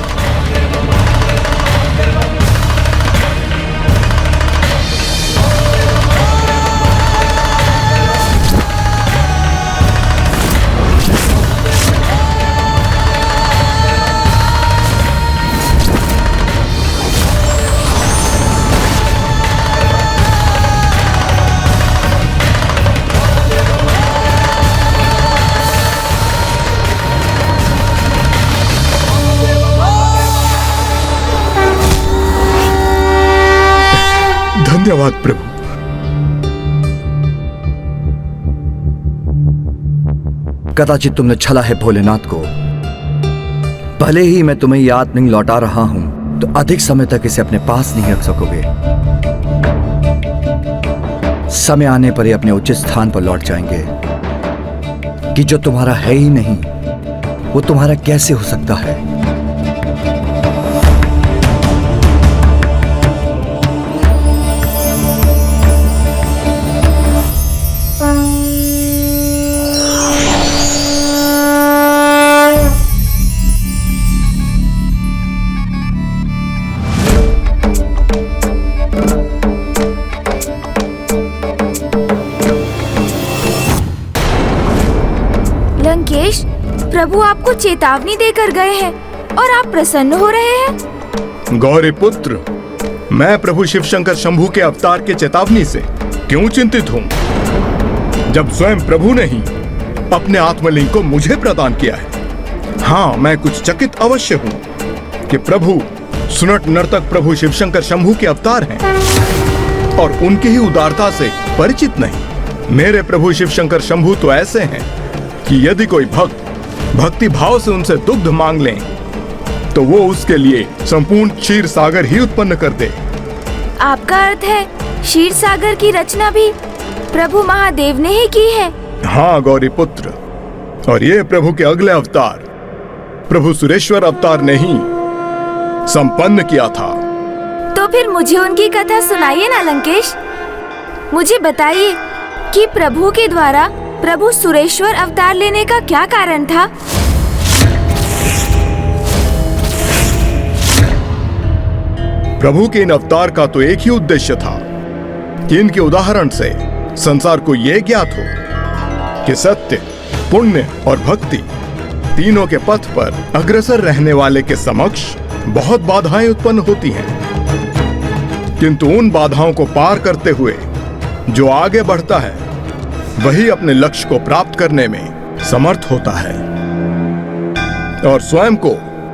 धन्यवाद प्रभु। कदाचित तुमने छला है भोलेनाथ को। भले ही मैं तुम्हें ये आत्मलिंग लौटा रहा हूं, तो अधिक समय तक इसे अपने पास नहीं रख सकोगे। समय आने पर ये अपने उचित स्थान पर लौट जाएंगे। कि जो तुम्हारा है ही नहीं, वो तुम्हारा कैसे हो सकता है? लंकेश, प्रभु आपको चेतावनी देकर गए हैं और आप प्रसन्न हो रहे हैं। गौरी पुत्र, मैं प्रभु शिव शंकर शंभु के अवतार के चेतावनी से क्यों चिंतित हूँ, जब स्वयं प्रभु ने ही अपने आत्मलिंग को मुझे प्रदान किया है। हाँ, मैं कुछ चकित अवश्य हूँ कि प्रभु सुनट नर्तक प्रभु शिव शंकर शंभु के अवतार हैं और उनकी ही उदारता से परिचित नहीं। मेरे प्रभु शिव शंकर शंभु तो ऐसे हैं कि यदि कोई भक्त भक्ति भाव से उनसे दुग्ध मांग लें, तो वो उसके लिए संपूर्ण क्षीर सागर ही उत्पन्न कर दे। आपका अर्थ है क्षीर सागर की रचना भी प्रभु महादेव ने ही की है? हाँ गौरी पुत्र, और ये प्रभु के अगले अवतार प्रभु सुरेश्वर अवतार ने ही संपन्न किया था। तो फिर मुझे उनकी कथा सुनाइए ना लंकेश। मुझे बताइए कि प्रभु के द्वारा प्रभु सुरेश्वर अवतार लेने का क्या कारण था? प्रभु के इन अवतार का तो एक ही उद्देश्य था कि इनके उदाहरण से संसार को यह ज्ञात हो कि सत्य, पुण्य और भक्ति तीनों के पथ पर अग्रसर रहने वाले के समक्ष बहुत बाधाएं उत्पन्न होती हैं, किंतु उन बाधाओं को पार करते हुए जो आगे बढ़ता है वही अपने लक्ष्य को प्राप्त करने में समर्थ होता है और स्वयं को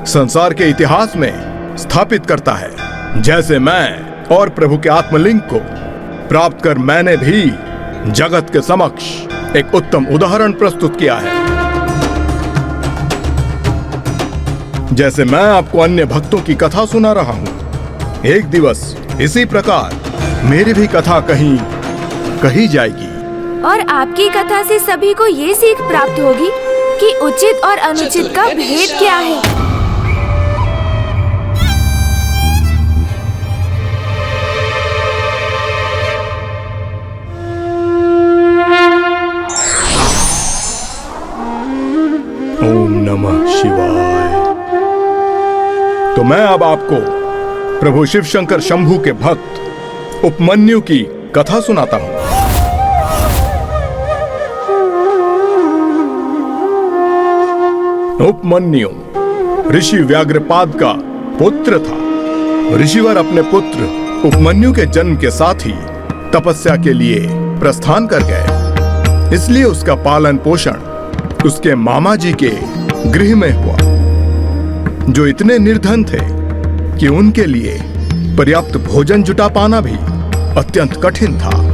संसार के इतिहास में स्थापित करता है। जैसे मैं और प्रभु के आत्मलिंग को प्राप्त कर मैंने भी जगत के समक्ष एक उत्तम उदाहरण प्रस्तुत किया है। जैसे मैं आपको अन्य भक्तों की कथा सुना रहा हूं, एक दिवस इसी प्रकार मेरी भी कथा कहीं कही जाएगी और आपकी कथा से सभी को ये सीख प्राप्त होगी कि उचित और अनुचित का भेद क्या है। ओम नमः शिवाय। तो मैं अब आपको प्रभु शिव शंकर शंभु के भक्त उपमन्यु की कथा सुनाता हूं। उपमन्यु ऋषि व्याघ्रपाद का पुत्र था। ऋषिवर अपने पुत्र उपमन्यु के जन्म के साथ ही तपस्या के लिए प्रस्थान कर गए, इसलिए उसका पालन पोषण उसके मामा जी के गृह में हुआ, जो इतने निर्धन थे कि उनके लिए पर्याप्त भोजन जुटा पाना भी अत्यंत कठिन था।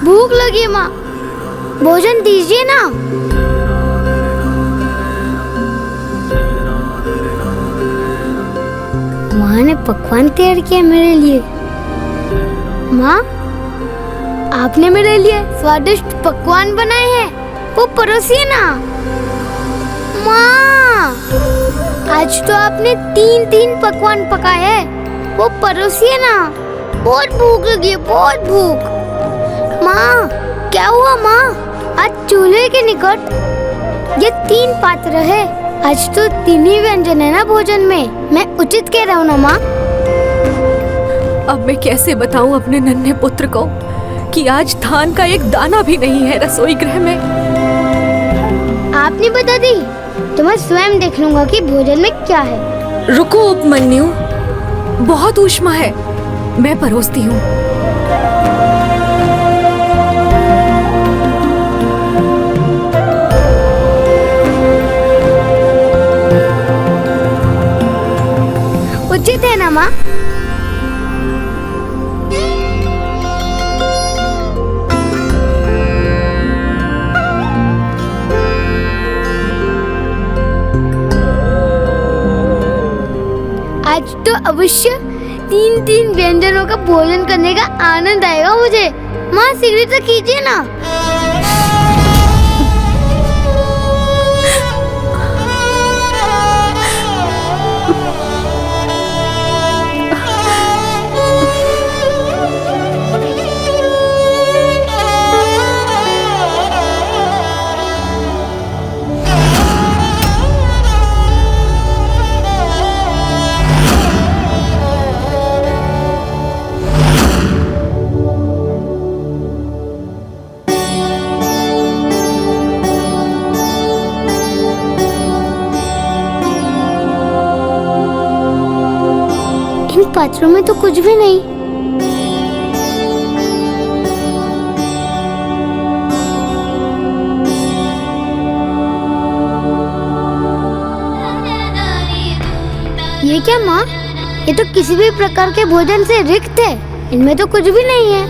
भूख भोजन दीजिए ना। माँ ने पकवान तैयार किया मेरे लिए। माँ, आपने मेरे लिए स्वादिष्ट पकवान बनाए हैं, वो परोसिए ना। माँ, आज तो आपने 3 पकवान पकाए हैं, वो परोसिए ना। बहुत भूख लगी है, बहुत भूख। माँ, क्या हुआ माँ? आज चूल्हे के निकट ये 3 पात्र है। आज तो 3 ही व्यंजन है ना भोजन में। मैं उचित कह रहा हूँ ना माँ? अब मैं कैसे बताऊं अपने नन्हे पुत्र को कि आज धान का एक दाना भी नहीं है रसोई गृह में। आपने बता दी तो मैं स्वयं देख लूंगा कि भोजन में क्या है। रुको उपमन्यु, बहुत ऊष्मा है, मैं परोसती हूँ। उचित है ना माँ? आज तो अवश्य 3 व्यंजनों का भोजन करने का आनंद आएगा मुझे। माँ, शीघ्र से कीजिए ना। पात्रों में तो कुछ भी नहीं। ये क्या माँ? ये तो किसी भी प्रकार के भोजन से रिक्त है। इनमें तो कुछ भी नहीं है।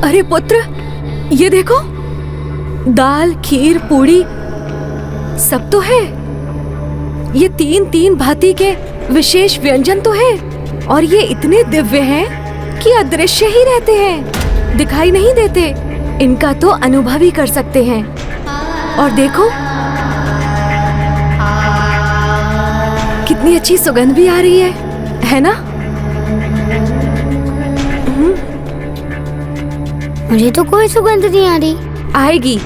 अरे पुत्र, ये देखो, दाल, खीर, पूड़ी सब तो है। ये 3 भांति के विशेष व्यंजन तो है, और ये इतने दिव्य हैं कि अदृश्य ही रहते हैं, दिखाई नहीं देते। इनका तो अनुभव ही कर सकते हैं। और देखो, कितनी अच्छी सुगंध भी आ रही है ना? मुझे तो कोई सुगंध नहीं आ रही। आएगी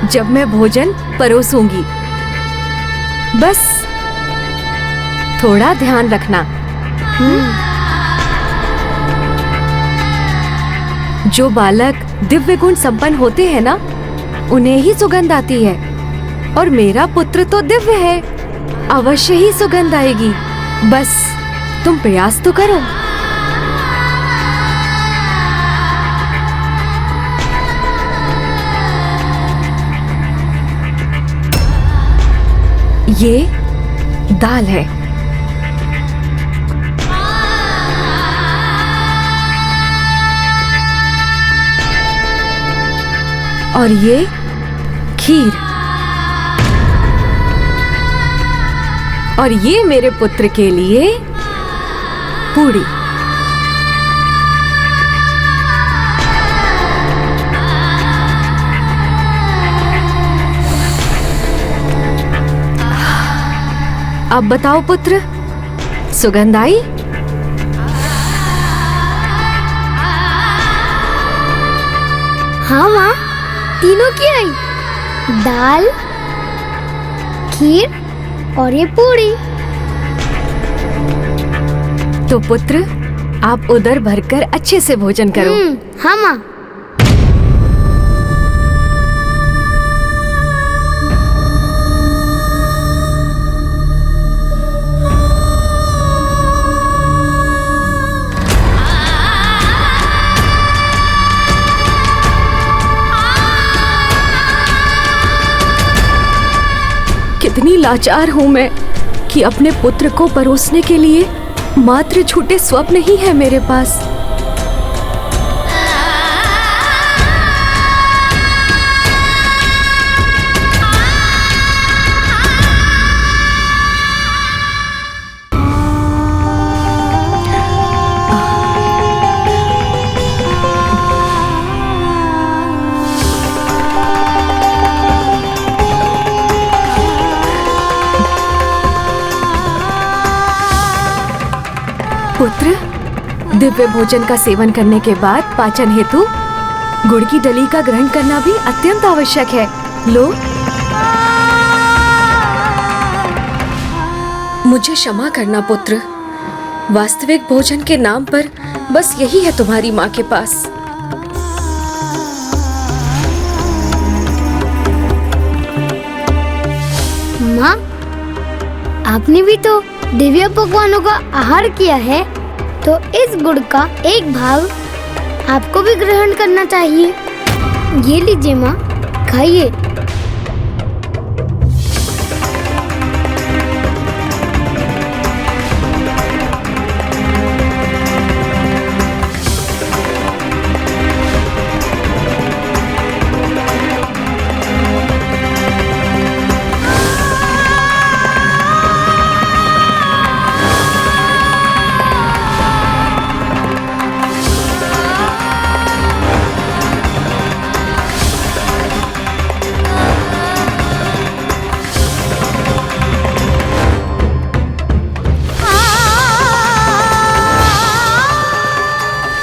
जब मैं भोजन परोसूंगी। बस थोड़ा ध्यान रखना। जो बालक दिव्य गुण संपन्न होते हैं ना, उन्हें ही सुगंध आती है। और मेरा पुत्र तो दिव्य है, अवश्य ही सुगंध आएगी। बस तुम प्रयास तो करो। ये दाल है। और ये खीर। और ये मेरे पुत्र के लिए पूड़ी। अब बताओ पुत्र, सुगंध आई? हाँ माँ, तीनों की आई। दाल, खीर और ये पूड़ी। तो पुत्र, आप उदर भरकर अच्छे से भोजन करो। हाँ माँ। कितनी लाचार हूँ मैं कि अपने पुत्र को परोसने के लिए मात्र झूठे स्वप्न ही है मेरे पास। दिव्य भोजन का सेवन करने के बाद पाचन हेतु गुड़ की डली का ग्रहण करना भी अत्यंत आवश्यक है। लो, मुझे क्षमा करना पुत्र। वास्तविक भोजन के नाम पर बस यही है तुम्हारी माँ के पास। माँ, आपने भी तो दिव्य पकवानों का आहार किया है, तो इस गुड़ का एक भाग आपको भी ग्रहण करना चाहिए। ये लीजिए माँ, खाइए।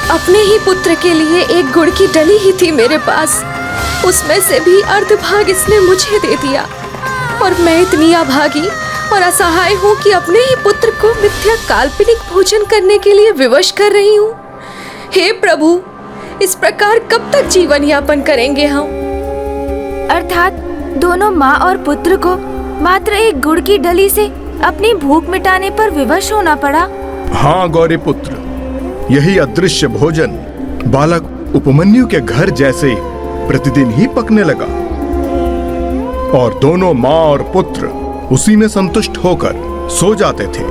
अपने ही पुत्र के लिए एक गुड़ की डली ही थी मेरे पास, उसमें से भी अर्ध भाग इसने मुझे दे दिया और मैं इतनी अभागी और असहाय हूँ कि अपने ही पुत्र को मिथ्या काल्पनिक भोजन करने के लिए विवश कर रही हूँ। हे प्रभु, इस प्रकार कब तक जीवन यापन करेंगे हम? अर्थात दोनों माँ और पुत्र को मात्र एक गुड़ की डली से अपनी भूख मिटाने पर विवश होना पड़ा। हाँ गौरी पुत्र, यही अदृश्य भोजन बालक उपमन्यु के घर जैसे प्रतिदिन ही पकने लगा और दोनों माँ और पुत्र उसी में संतुष्ट होकर सो जाते थे।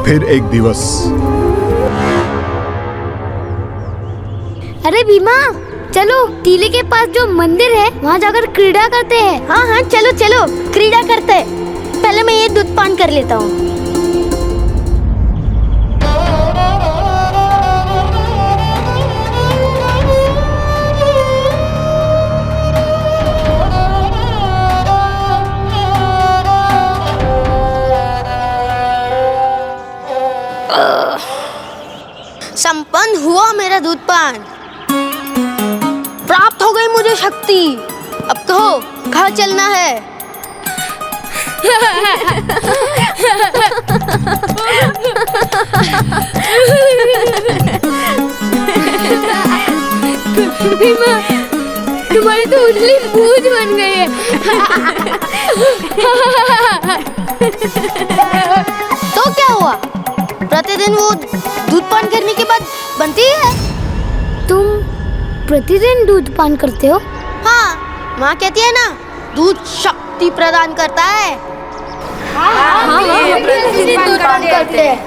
फिर एक दिवस, अरे भीमा, चलो टीले के पास जो मंदिर है वहाँ जाकर क्रीड़ा करते हैं। हाँ हाँ, चलो चलो क्रीड़ा करते हैं। पहले मैं ये दूध पान कर लेता हूँ। संपन्न हुआ मेरा दूध पान, प्राप्त हो गई मुझे शक्ति। अब कहो कहाँ चलना है? भीमा, तुम्हारी तो उजली पूंछ बन गई है। तो क्या हुआ? प्रतिदिन वो दूध पान करने के बाद बनती है। तुम प्रतिदिन दूध पान करते हो? हाँ, माँ कहती है ना, दूध शक्ति प्रदान करता है। हाँ, प्रतिदिन दूध पान करते हैं।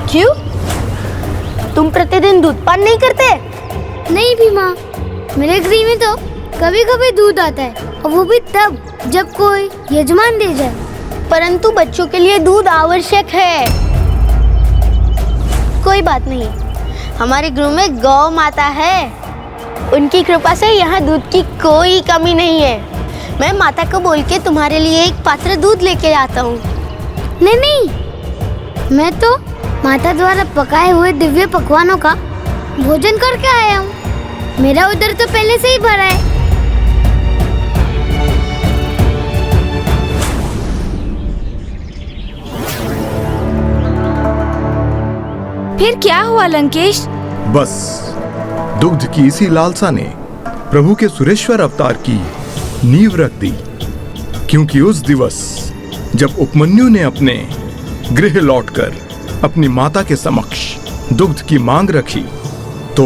क्यों? तुम प्रतिदिन दूध पान नहीं करते? नहीं भीमा, मेरे गृह में तो कभी कभी दूध आता है, और वो भी तब जब कोई यजमान दे जाए। परंतु बच्चों के लिए दूध आवश्यक है। कोई बात नहीं, हमारे गृह में गौ माता है, उनकी कृपा से यहाँ दूध की कोई कमी नहीं है। मैं माता को बोल के तुम्हारे लिए एक पात्र दूध लेके आता हूँ। नहीं नहीं, मैं तो माता द्वारा पकाए हुए दिव्य पकवानों का भोजन करके आया हूँ। मेरा उधर तो पहले से ही भरा है। फिर क्या हुआ लंकेश? बस दुग्ध की इसी लालसा ने प्रभु के सुरेश्वर अवतार की नींव रख दी, क्योंकि उस दिवस जब उपमन्यु ने अपने गृह लौटकर अपनी माता के समक्ष दुग्ध की मांग रखी, तो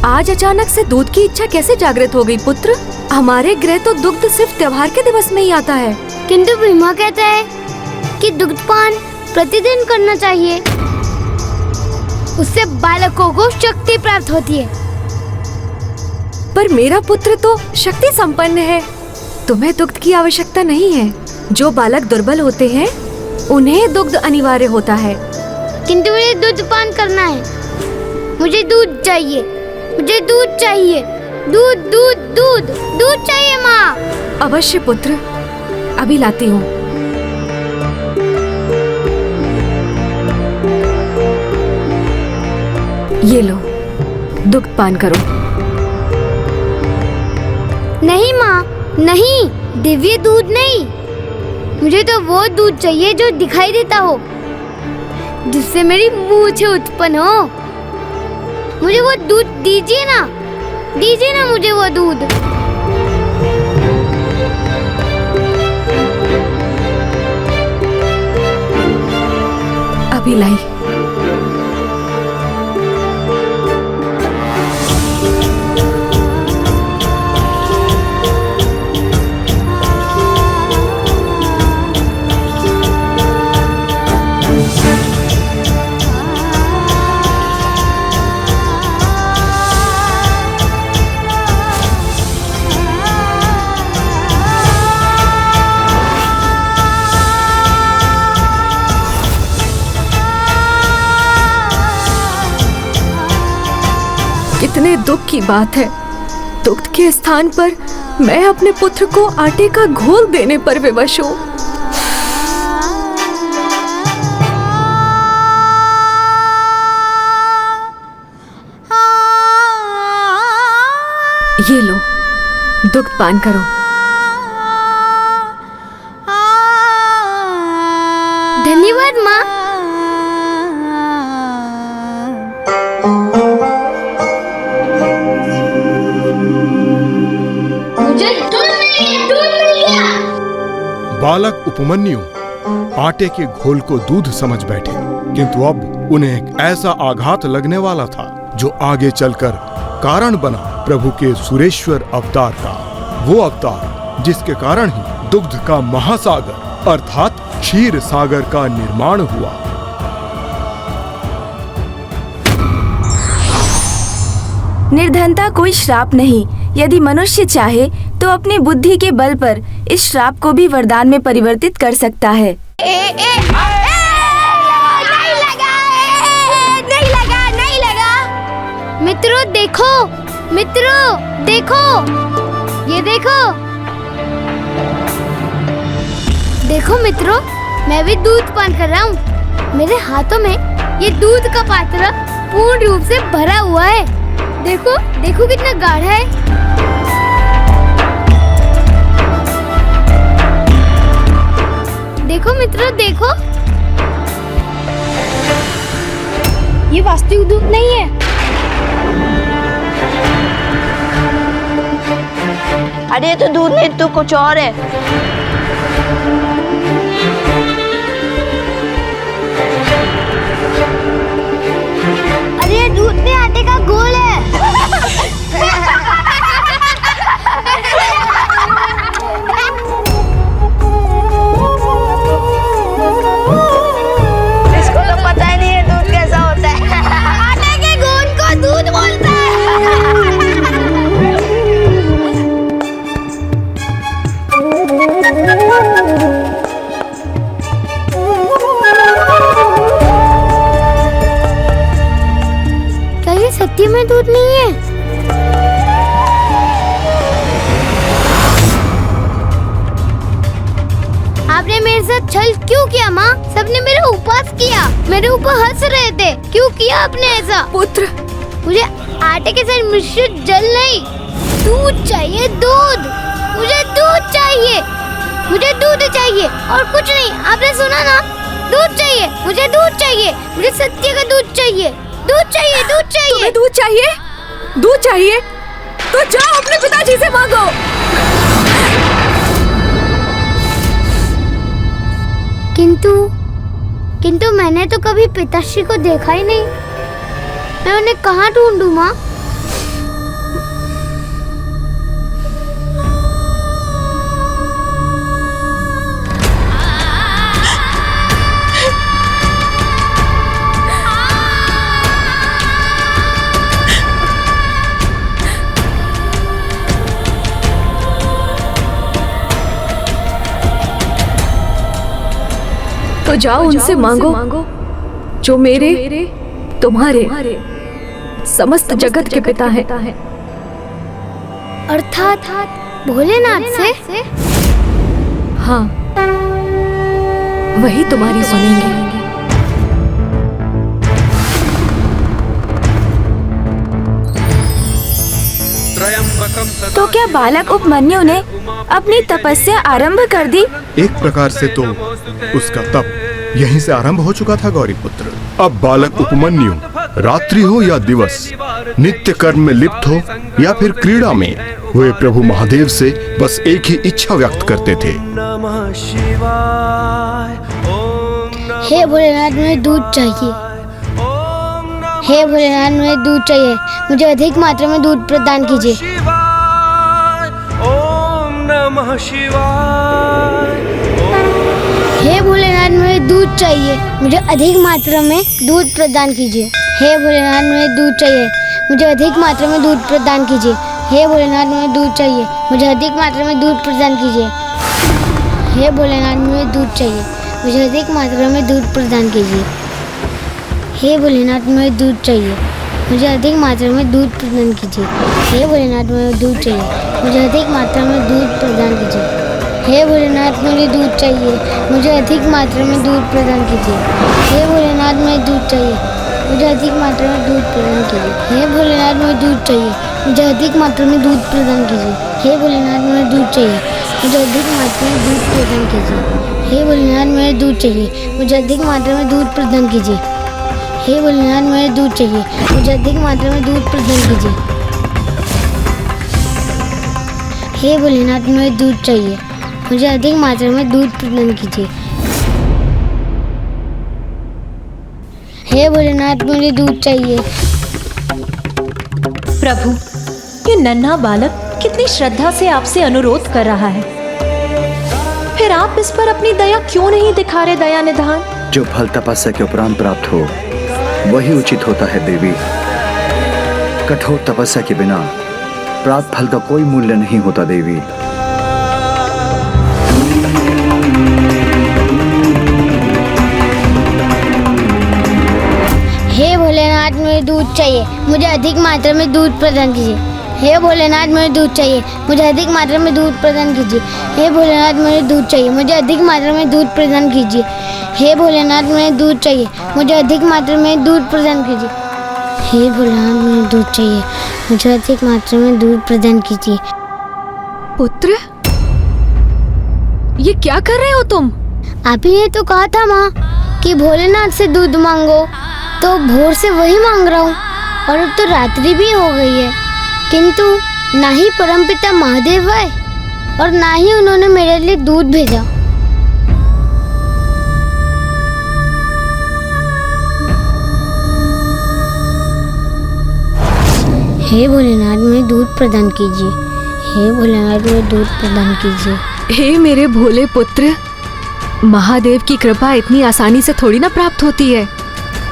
आज अचानक से दूध की इच्छा कैसे जागृत हो गई पुत्र? हमारे गृह तो दुग्ध सिर्फ त्योहार के दिवस में ही आता है। किंतु भीमा कहता है कि दुग्ध पान प्रतिदिन करना चाहिए, उससे बालकों को शक्ति प्राप्त होती है। पर मेरा पुत्र तो शक्ति संपन्न है, तुम्हें दुग्ध की आवश्यकता नहीं है। जो बालक दुर्बल होते हैं उन्हें दुग्ध अनिवार्य होता है। किंतु मुझे दूध पान करना है, मुझे दूध चाहिए, मुझे दूध चाहिए, दूध दूध दूध दूध चाहिए माँ। अवश्य पुत्र, अभी लाती हूँ। ये लो, दुग्ध पान करो। नहीं माँ, नहीं, दिव्य दूध नहीं। मुझे तो वो दूध चाहिए जो दिखाई देता हो, जिससे मेरी मूछें उत्पन्न हो। मुझे वो दूध दीजिए ना मुझे वो दूध। अभी लाई। कितने दुख की बात है, दुग्ध के स्थान पर मैं अपने पुत्र को आटे का घोल देने पर विवश हूँ। ये लो, दुग्ध पान करो। धन्यवाद माँ। बालक उपमन्यु आटे के घोल को दूध समझ बैठे, किंतु अब उन्हें एक ऐसा आघात लगने वाला था जो आगे चलकर कारण बना प्रभु के सुरेश्वर अवतार का। वो अवतार जिसके कारण ही दुग्ध का महासागर अर्थात क्षीर सागर का निर्माण हुआ। निर्धनता कोई श्राप नहीं। यदि मनुष्य चाहे तो अपनी बुद्धि के बल पर इस श्राप को भी वरदान में परिवर्तित कर सकता है। नहीं लगा। मित्रों देखो, ये देखो मित्रों, मैं भी दूध पान कर रहा हूँ। मेरे हाथों में ये दूध का पात्र पूर्ण रूप से भरा हुआ है। देखो कितना गाढ़ा है। देखो मित्रों, देखो, ये वास्तविक दूध नहीं है। अरे ये तो दूध नहीं, तो कुछ और है। अरे ये दूध में आटे का घोल है। इसको तो पता ही नहीं है दूध कैसा होता है। आटे के घोल को दूध बोलता है। क्या ये सत्य में दूध नहीं है? आपने मेरे साथ छल क्यों किया माँ? सबने मेरा उपवास किया, मेरे ऊपर हंस रहे थे। क्यों किया आपने ऐसा? पुत्र, मुझे आटे के साथ मिश्रित जल नहीं, दूध चाहिए, दूध। मुझे दूध चाहिए, मुझे दूध चाहिए और कुछ नहीं। आपने सुना ना, दूध चाहिए, मुझे दूध चाहिए, मुझे सत्य का दूध चाहिए, दूध चाहिए, दूध चाहिए। तुम्हें दूध चाहिए? दूध चाहिए तो जाओ अपने पिताजी से मांगो। किंतु मैंने तो कभी पिताश्री को देखा ही नहीं। मैं उन्हें कहाँ ढूंढूं माँ? तो जाओ उनसे मांगो जो मेरे, तुम्हारे, समस्त जगत के पिता हैं। अर्थात भोलेनाथ से? हाँ, वही तुम्हारी सुनेंगे। तो क्या बालक उपमन्यु ने अपनी तपस्या आरंभ कर दी? एक प्रकार से तो उसका तप यहीं से आरंभ हो चुका था गौरी पुत्र। अब बालक उपमन्यु रात्रि हो या दिवस, नित्य कर्म में लिप्त हो या फिर क्रीड़ा में, वे प्रभु महादेव से बस एक ही इच्छा व्यक्त करते थे। हे भोलेनाथ, मुझे दूध चाहिए। हे भोलेनाथ, मुझे दूध चाहिए। मुझे अधिक मात्रा में दूध प्रदान कीजिए। ओम नमः शिवाय। हे भोलेनाथ, मुझे दूध चाहिए। मुझे अधिक मात्रा में दूध प्रदान कीजिए। हे भोलेनाथ, मुझे दूध चाहिए। मुझे अधिक मात्रा में दूध प्रदान कीजिए। हे भोलेनाथ, मुझे दूध चाहिए। मुझे अधिक मात्रा में दूध प्रदान कीजिए। हे भोलेनाथ, मुझे दूध चाहिए। मुझे अधिक मात्रा में दूध प्रदान कीजिए। हे भोलेनाथ, मुझे दूध चाहिए। मुझे अधिक मात्रा में दूध प्रदान कीजिए। हे भोलेनाथ, मुझे दूध चाहिए। मुझे अधिक मात्रा में दूध प्रदान कीजिए। हे भोलेनाथ, मुझे दूध चाहिए। मुझे अधिक मात्रा में दूध प्रदान कीजिए। हे भोलेनाथ, मुझे दूध चाहिए। मुझे अधिक मात्रा में दूध प्रदान कीजिए। हे भोलेनाथ, मुझे दूध चाहिए। मुझे अधिक मात्रा में दूध प्रदान कीजिए। हे भोलेनाथ, मुझे दूध चाहिए। मुझे अधिक मात्रा में दूध प्रदान कीजिए। हे भोलेनाथ, मुझे दूध चाहिए। मुझे अधिक मात्रा में दूध प्रदान कीजिए। हे भोलेनाथ, मुझे दूध चाहिए। मुझे अधिक मात्रा में दूध प्रदान कीजिए। हे भोलेनाथ, मुझे दूध चाहिए। मुझे अधिक मात्रा में दूध प्रदान कीजिए। हे भोलेनाथ, मुझे दूध चाहिए। प्रभु, ये नन्हा बालक कितनी श्रद्धा से आपसे अनुरोध कर रहा है, फिर आप इस पर अपनी दया क्यों नहीं दिखा रहे दया निधान? जो फल तपस्या के उपरांत प्राप्त हो वही उचित होता है देवी। कठोर तपस्या के बिना प्राप्त फल का कोई मूल्य नहीं होता देवी। हे भोलेनाथ, मुझे दूध चाहिए। मुझे अधिक मात्रा में दूध प्रदान कीजिए। हे भोलेनाथ, मुझे दूध चाहिए। मुझे अधिक मात्रा में दूध प्रदान कीजिए। हे भोलेनाथ, मुझे दूध चाहिए। मुझे अधिक मात्रा में दूध प्रदान कीजिए। हे भोलेनाथ, मुझे दूध चाहिए। मुझे अधिक मात्रा में दूध प्रदान कीजिए। हे भोलेनाथ, मुझे दूध चाहिए। मुझे अधिक मात्रा में दूध प्रदान कीजिए। पुत्र, ये क्या कर रहे हो तुम? आप ही ने तो कहा था माँ कि भोलेनाथ से दूध मांगो, तो भोर से वही मांग रहा हूँ। और अब तो रात्रि भी हो गई है, किंतु ना ही परमपिता महादेव आए और ना ही उन्होंने मेरे लिए दूध भेजा। हे भोलेनाथ, मुझे दूध प्रदान कीजिए। हे भोलेनाथ, मुझे दूध प्रदान कीजिए। हे मेरे भोले पुत्र, महादेव की कृपा इतनी आसानी से थोड़ी ना प्राप्त होती है।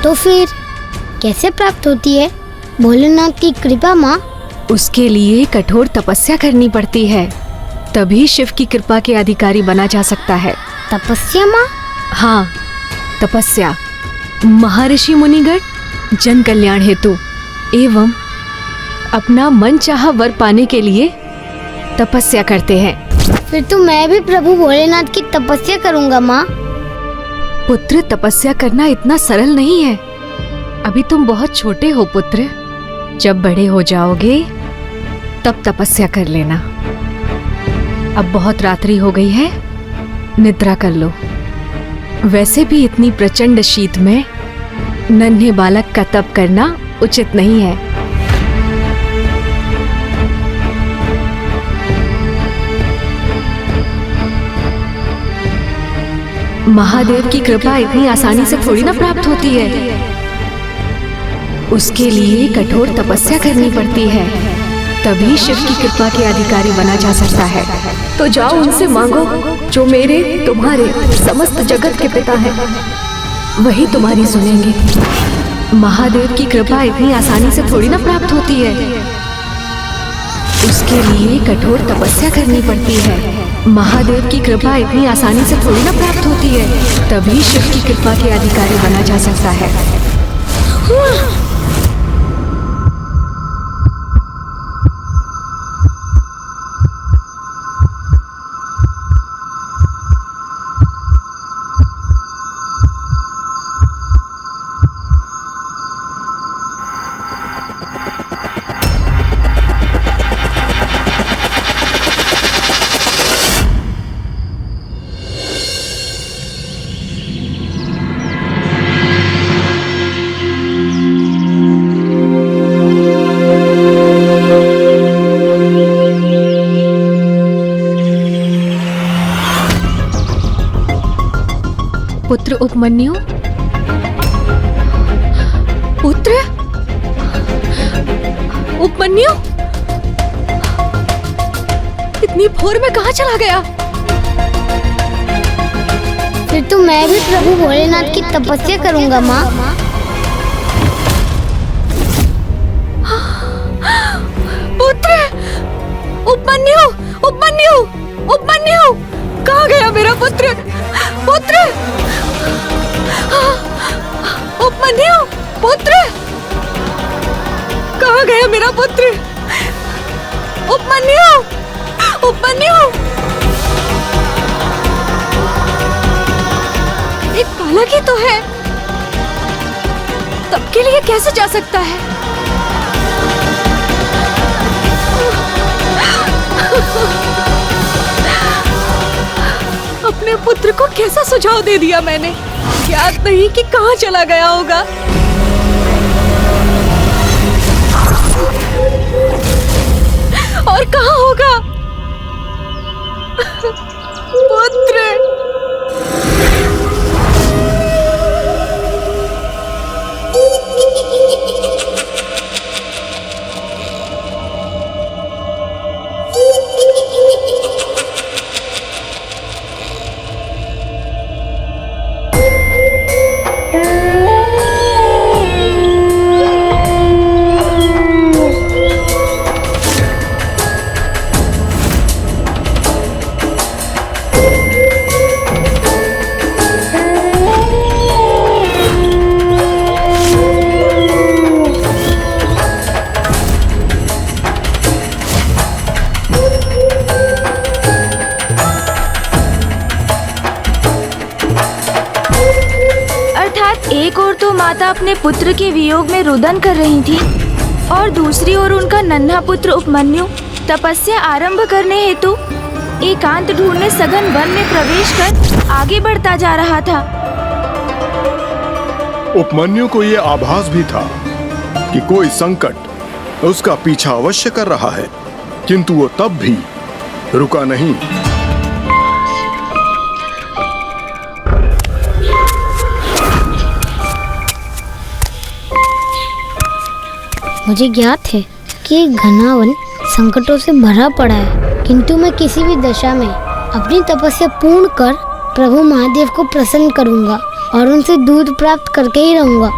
तो फिर कैसे प्राप्त होती है भोलेनाथ की कृपा माँ? उसके लिए कठोर तपस्या करनी पड़ती है, तभी शिव की कृपा के अधिकारी बना जा सकता है। तपस्या माँ? हाँ, तपस्या। महर्षि मुनिगण जन कल्याण हेतु एवं अपना मन चाहा वर पाने के लिए तपस्या करते हैं। फिर तो मैं भी प्रभु भोलेनाथ की तपस्या करूंगा माँ। पुत्र, तपस्या करना इतना सरल नहीं है। अभी तुम बहुत छोटे हो पुत्र, जब बड़े हो जाओगे तब तपस्या कर लेना। अब बहुत रात्रि हो गई है, निद्रा कर लो। वैसे भी इतनी प्रचंड शीत में नन्हे बालक का तप करना उचित नहीं है। महादेव की कृपा इतनी आसानी से थोड़ी ना प्राप्त होती है। उसके लिए कठोर तपस्या करनी पड़ती है, तभी शिव की कृपा के अधिकारी बना जा सकता है। तो जाओ उनसे मांगो, जो मेरे तुम्हारे समस्त जगत के पिता हैं, वही तुम्हारी सुनेंगे। महादेव की कृपा इतनी आसानी से थोड़ी ना प्राप्त होती है। उसके लिए कठोर तपस्या करनी पड़ती है। महादेव की कृपा इतनी आसानी से थोड़ी ना प्राप्त होती है, तभी शिव की कृपा के अधिकारी बना जा सकता है। पुत्र उपमन्यु? पुत्र उपमन्यु इतनी भोर में कहाँ चला गया? फिर तो मैं भी प्रभु भोलेनाथ की तपस्या करूंगा माँ। पुत्र उपमन्यु उपमन्यु उपमन्यु कहाँ गया मेरा पुत्र? पुत्र उपमन्यु पुत्र कहाँ गया मेरा पुत्र? उपमन्यु उपमन्यु एक बालक ही तो है, तब के लिए कैसे जा सकता है? अपने पुत्र को कैसा सुझाव दे दिया मैंने, याद नहीं कि कहाँ चला गया होगा। और कहाँ होगा पुत्र? एक ओर तो माता अपने पुत्र के वियोग में रुदन कर रही थी और दूसरी ओर उनका नन्हा पुत्र उपमन्यु तपस्या आरंभ करने हेतु एकांत ढूंढने सघन वन में प्रवेश कर आगे बढ़ता जा रहा था। उपमन्यु को यह आभास भी था कि कोई संकट उसका पीछा अवश्य कर रहा है, किंतु वो तब भी रुका नहीं। मुझे ज्ञात है कि एक घना वन संकटों से भरा पड़ा है, किंतु मैं किसी भी दशा में अपनी तपस्या पूर्ण कर प्रभु महादेव को प्रसन्न करूंगा और उनसे दूध प्राप्त करके ही रहूंगा।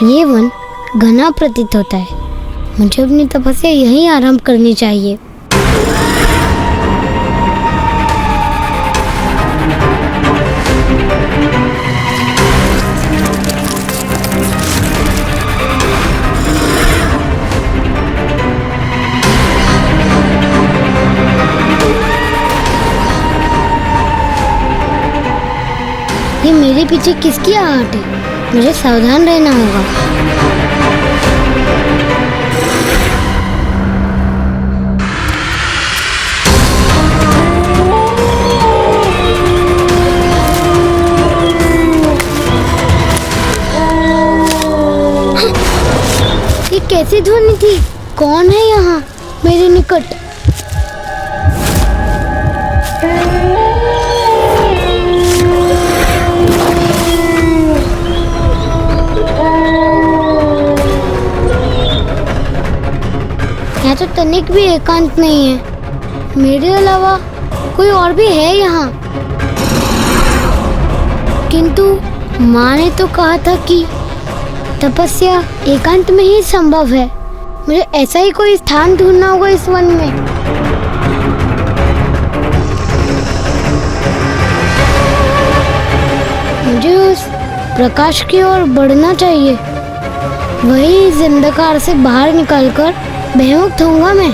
ये वन घना प्रतीत होता है, मुझे अपनी तपस्या यहीं आरंभ करनी चाहिए। ये मेरे पीछे किसकी आहट है? मुझे सावधान रहना होगा। ये कैसी ध्वनि थी? कौन है यहाँ मेरे निकट? यहाँ तो तनिक भी एकांत नहीं है, मेरे अलावा कोई और भी है यहाँ। किंतु माँ ने तो कहा था कि तपस्या एकांत में ही संभव है। मुझे ऐसा ही कोई स्थान ढूंढना होगा इस वन में। मुझे उस प्रकाश की ओर बढ़ना चाहिए, वही इस अंधकार से बाहर निकलकर भयमुक्त होऊंगा मैं।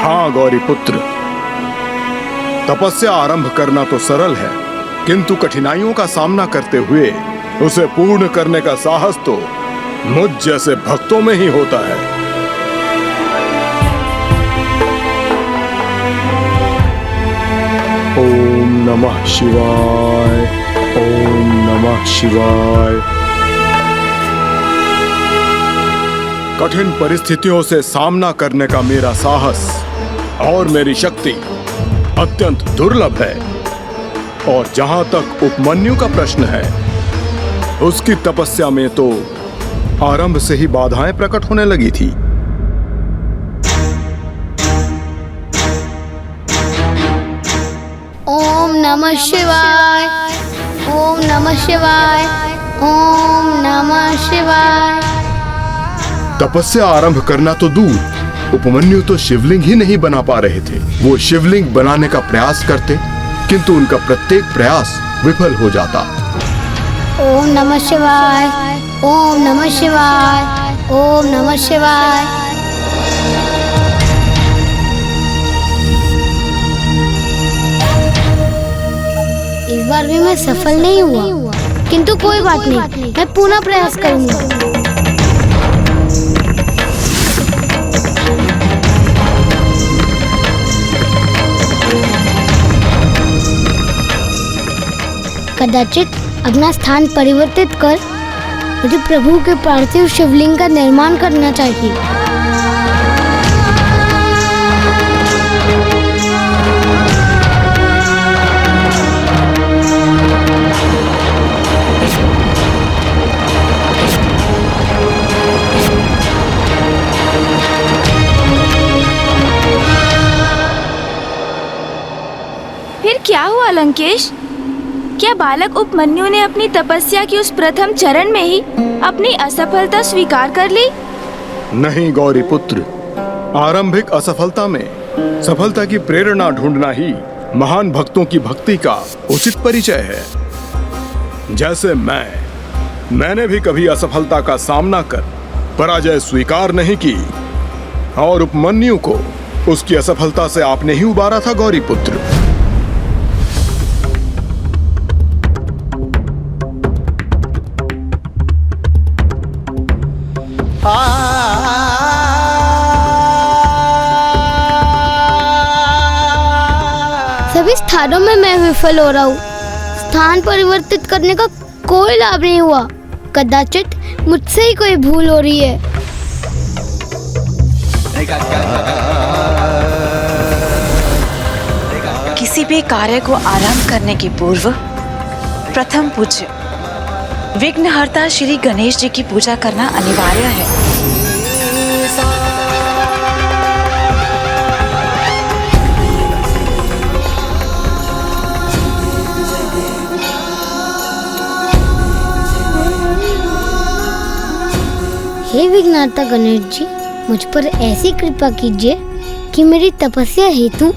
हाँ गौरी पुत्र, तपस्या आरंभ करना तो सरल है, किंतु कठिनाइयों का सामना करते हुए उसे पूर्ण करने का साहस तो मुझ जैसे भक्तों में ही होता है। ओम नमः शिवाय, ओम नमः शिवाय। कठिन परिस्थितियों से सामना करने का मेरा साहस और मेरी शक्ति अत्यंत दुर्लभ है। और जहां तक उपमन्यु का प्रश्न है, उसकी तपस्या में तो आरंभ से ही बाधाएं प्रकट होने लगी थी। ओम नमः शिवाय, ओम नमः शिवाय, ओम नमः शिवाय। तपस्या आरंभ करना तो दूर, उपमन्यु तो शिवलिंग ही नहीं बना पा रहे थे। वो शिवलिंग बनाने का प्रयास करते, किंतु उनका प्रत्येक प्रयास विफल हो जाता। ओम नमः शिवाय, ओम नमः शिवाय, ओम नमः शिवाय। इस बार भी मैं सफल नहीं हुआ, किंतु कोई बात नहीं, मैं पुनः प्रयास करूंगा। कदाचित अपना स्थान परिवर्तित कर मुझे प्रभु के पार्थिव शिवलिंग का निर्माण करना चाहिए। फिर क्या हुआ लंकेश? क्या बालक उपमन्यु ने अपनी तपस्या की उस प्रथम चरण में ही अपनी असफलता स्वीकार कर ली? नहीं गौरी पुत्र, आरंभिक असफलता में सफलता की प्रेरणा ढूंढना ही महान भक्तों की भक्ति का उचित परिचय है। जैसे मैंने भी कभी असफलता का सामना कर पराजय स्वीकार नहीं की, और उपमन्यु को उसकी असफलता से आपने ही उबारा था गौरी पुत्र। सभी स्थानों में मैं विफल हो रहा हूँ। स्थान परिवर्तित करने का कोई लाभ नहीं हुआ। कदाचित मुझसे ही कोई भूल हो रही है। किसी भी कार्य को आरंभ करने के पूर्व प्रथम पूज्य विघ्नहर्ता श्री गणेश जी की पूजा करना अनिवार्य है। हे विघ्नहर्ता गणेश जी, मुझ पर ऐसी कृपा कीजिए कि मेरी तपस्या हेतु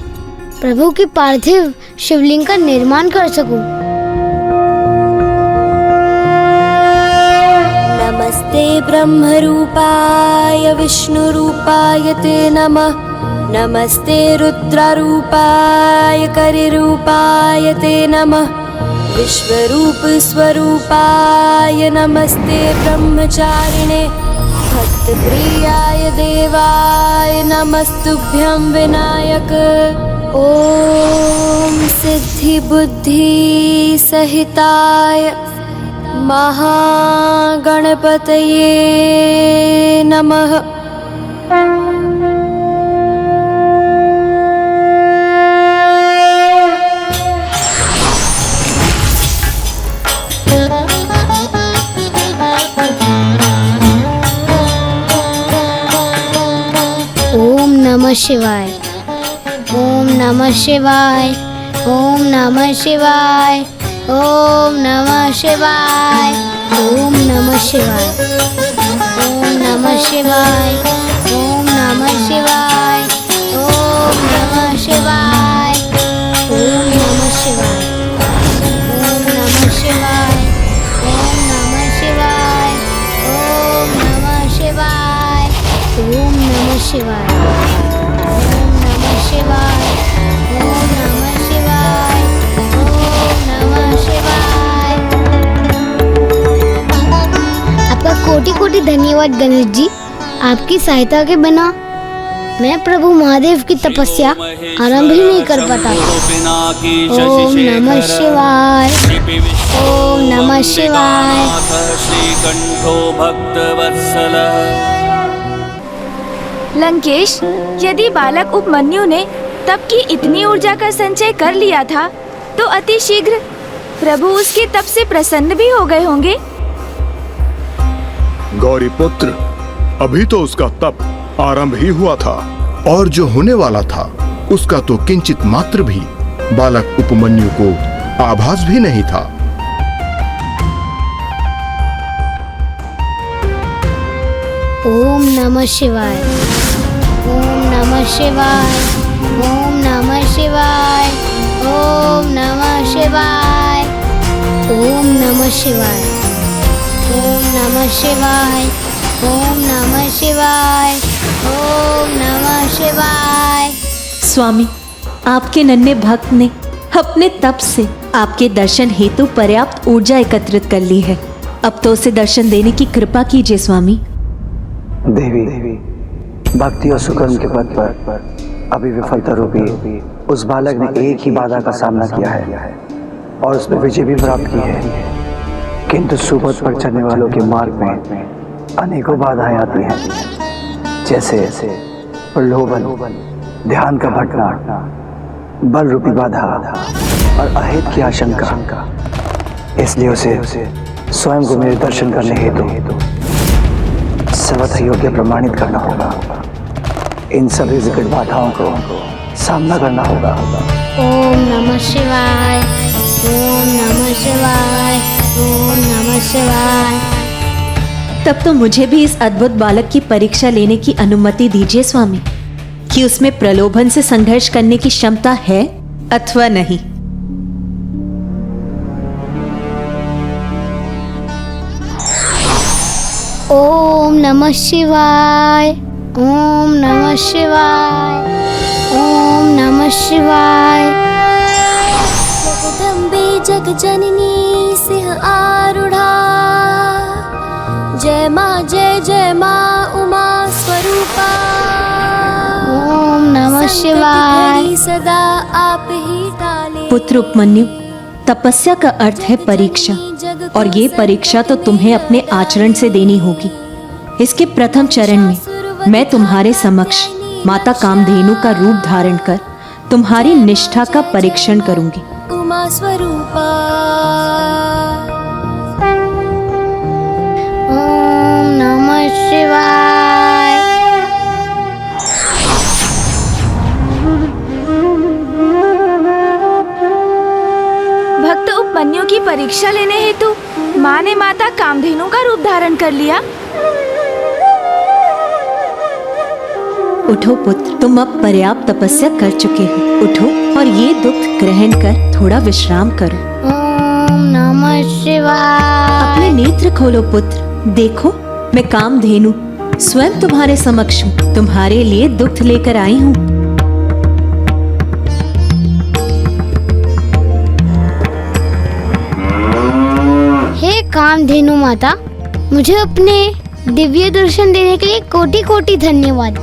प्रभु के पार्थिव शिवलिंग का निर्माण कर सकूं। नमस्ते ब्रह्मरूपाय विष्णुरूपाय ते नमः। नमस्ते रुद्ररूपाय करिरूपाय ते नमः। विश्वरूप स्वरूपाय नमस्ते ब्रह्मचारिणे। भक्तप्रियाय देवाय नमस्तुभ्यं विनायक। ओम सिद्धि बुद्धि सहिताय महागणपतये नमः। ओम नमः शिवाय, ओम नमः शिवाय, ओम नमः शिवाय, ओम नमः शिवाय, ओम नमः शिवाय, ओम नमः शिवाय, ओम नमः शिवाय, ओम नमः शिवाय, ओम नमः शिवाय, ओम नमः शिवाय, ओम नमः शिवाय, ओम नमः शिवाय, ओम नमः शिवाय, ओम नमः धन्यवाद गणेश जी। आपकी सहायता के बिना मैं प्रभु महादेव की तपस्या आरंभ ही नहीं कर पाता। ओम नमः शिवाय, ओम नमः शिवाय। लंकेश, यदि बालक उपमन्यु ने तप की इतनी ऊर्जा का संचय कर लिया था, तो अति शीघ्र प्रभु उसके तप से प्रसन्न भी हो गए होंगे। गौरी पुत्र, अभी तो उसका तप आरंभ ही हुआ था और जो होने वाला था उसका तो किंचित मात्र भी बालक उपमन्यु को आभास भी नहीं था। ओम नमः शिवाय, ओम नमः शिवाय, ओम नमः शिवाय, ओम नमः शिवाय, ओम नमः शिवाय, ओम नमः शिवाय, ओम नमः शिवाय, ओम नमः शिवाय। स्वामी, आपके नन्हे भक्त ने अपने तप से आपके दर्शन हेतु पर्याप्त ऊर्जा एकत्रित कर ली है। अब तो उसे दर्शन देने की कृपा कीजिए स्वामी। देवी, भक्ति और सुकर्म के पद पर अभी विफलता रूपी उस बालक ने एक ही बाधा का सामना किया है और उसमें विजय भी प्राप्त की है, किंतु सुपथ पर चलने वालों के मार्ग में अनेकों बाधाएं आती हैं, जैसे प्रलोभन, ध्यान का भटना, बल रूपी बाधा और अहित की आशंका। इसलिए उसे स्वयं को मेरे दर्शन करने हेतु सर्वथा योग्य प्रमाणित करना होगा। इन सभी विकट बाधाओं को सामना करना होगा। ओम नमः शिवाय, ओम नमः शिवाय, ओम नमः शिवाय। तब तो मुझे भी इस अद्भुत बालक की परीक्षा लेने की अनुमति दीजिए स्वामी, कि उसमें प्रलोभन से संघर्ष करने की क्षमता है अथवा नहीं। ओम नमः शिवाय, ओम नमः शिवाय, ओम नमः शिवाय। जगदम्बे जगजननी सिंह आरूढ़ा, जय माँ जय जय माँ उमा स्वरूपा। ओम नमः शिवाय। सदा आप ही टाले। पुत्र उपमन्यु, तपस्या का अर्थ है परीक्षा, और ये परीक्षा तो तुम्हें अपने आचरण से देनी होगी। इसके प्रथम चरण में मैं तुम्हारे समक्ष माता कामधेनु का रूप धारण कर तुम्हारी निष्ठा का परीक्षण करूंगी। उमा स्वरूपा। ओम नमः शिवाय। भक्त उपमन्यु की परीक्षा लेने हेतु माँ ने माता कामधेनु का रूप धारण कर लिया। उठो पुत्र, तुम अब पर्याप्त तपस्या कर चुके हो। उठो और ये दुख ग्रहण कर थोड़ा विश्राम करो। ओम नमः शिवाय। अपने नेत्र खोलो पुत्र, देखो मैं कामधेनु स्वयं तुम्हारे समक्ष हूँ, तुम्हारे लिए दुख लेकर आई हूँ। हे कामधेनु माता, मुझे अपने दिव्य दर्शन देने के लिए कोटि कोटि धन्यवाद,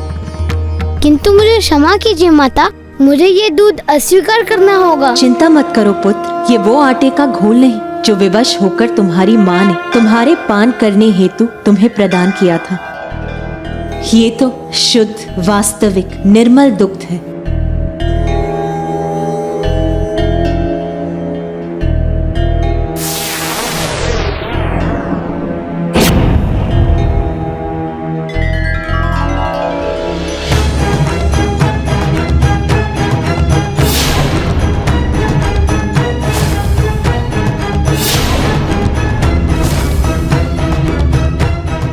किंतु मुझे क्षमा कीजिए माता, मुझे ये दूध अस्वीकार करना होगा। चिंता मत करो पुत्र, ये वो आटे का घोल नहीं जो विवश होकर तुम्हारी माँ ने तुम्हारे पान करने हेतु तुम्हें प्रदान किया था। ये तो शुद्ध, वास्तविक, निर्मल दुग्ध है।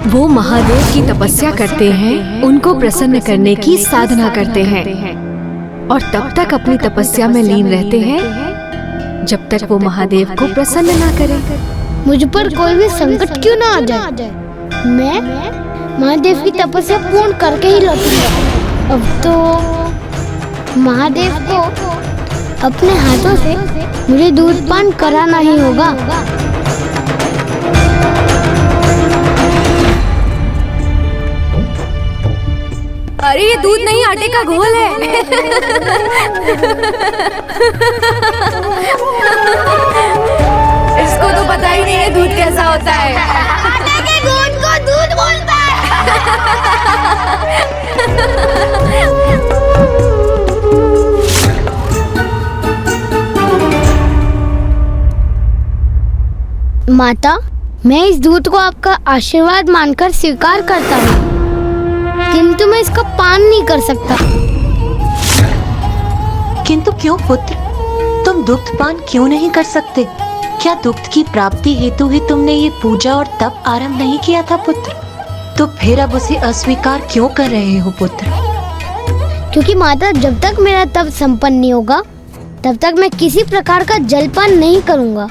वो महादेव की तपस्या करते हैं, उनको प्रसन्न करने की साधना करते हैं और तब तक अपनी तपस्या में लीन रहते हैं जब तक वो महादेव को प्रसन्न ना करें। मुझ पर कोई भी संकट क्यों ना आ जाए, मैं महादेव की तपस्या पूर्ण करके ही लौटूंगा। अब तो महादेव को अपने हाथों से मुझे दूध पान कराना ही होगा। अरे ये दूध नहीं, आटे का घोल है। इसको तो पता ही नहीं है दूध कैसा होता है। आटे के दूध को दूध बोलता है। माता, मैं इस दूध को आपका आशीर्वाद मानकर स्वीकार करता हूँ, किंतु मैं इसका पान नहीं कर सकता। किंतु क्यों पुत्र, तुम दुग्ध पान क्यों नहीं कर सकते? क्या दुग्ध की प्राप्ति हेतु ही तुमने ये पूजा और तप आरंभ नहीं किया था पुत्र? तो फिर अब उसे अस्वीकार क्यों कर रहे हो पुत्र? क्योंकि माता, जब तक मेरा तप संपन्न नहीं होगा तब तक मैं किसी प्रकार का जलपान नहीं करूँगा।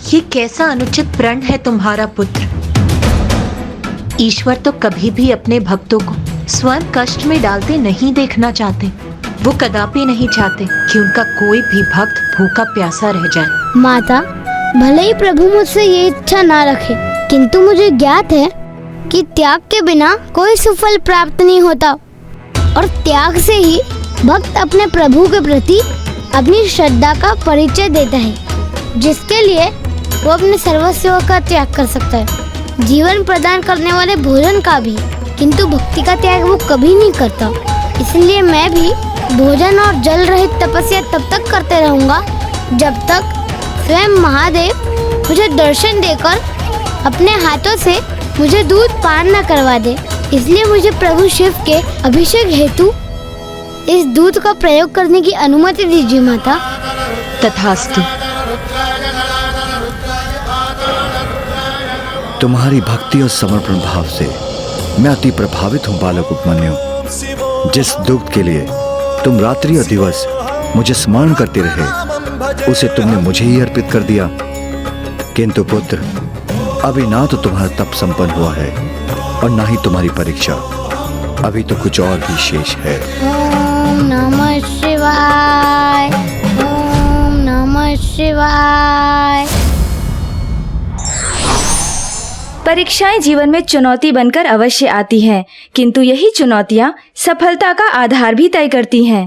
ये कैसा अनुचित प्रण है तुम्हारा पुत्र? ईश्वर तो कभी भी अपने भक्तों को स्वयं कष्ट में डालते नहीं देखना चाहते। वो कदापि नहीं चाहते कि उनका कोई भी भक्त भूखा प्यासा रह जाए। माता, भले ही प्रभु मुझसे ये इच्छा ना रखे, किंतु मुझे ज्ञात है कि त्याग के बिना कोई सुफल प्राप्त नहीं होता, और त्याग से ही भक्त अपने प्रभु के प्रति अपनी श्रद्धा का परिचय देता है, जिसके लिए वो अपने सर्वस्व का त्याग कर सकता है, जीवन प्रदान करने वाले भोजन का भी, किंतु भक्ति का त्याग वो कभी नहीं करता। इसलिए मैं भी भोजन और जल रहित तपस्या तब तक करते रहूंगा जब तक स्वयं महादेव मुझे दर्शन देकर अपने हाथों से मुझे दूध पान न करवा दे। इसलिए मुझे प्रभु शिव के अभिषेक हेतु इस दूध का प्रयोग करने की अनुमति दीजिए माता। तथास्तु। तुम्हारी भक्ति और समर्पण भाव से मैं अति प्रभावित हूँ बालक उपमन्यु। जिस दुग्ध के लिए तुम रात्रि और दिवस मुझे स्मरण करते रहे, उसे तुमने मुझे ही अर्पित कर दिया। किंतु पुत्र, अभी ना तो तुम्हारा तप संपन्न हुआ है और ना ही तुम्हारी परीक्षा, अभी तो कुछ और भी शेष है। ओम नमः शिवाय, ओम नमः शिवाय। परीक्षाएं जीवन में चुनौती बनकर अवश्य आती हैं, किंतु यही चुनौतियां सफलता का आधार भी तय करती हैं।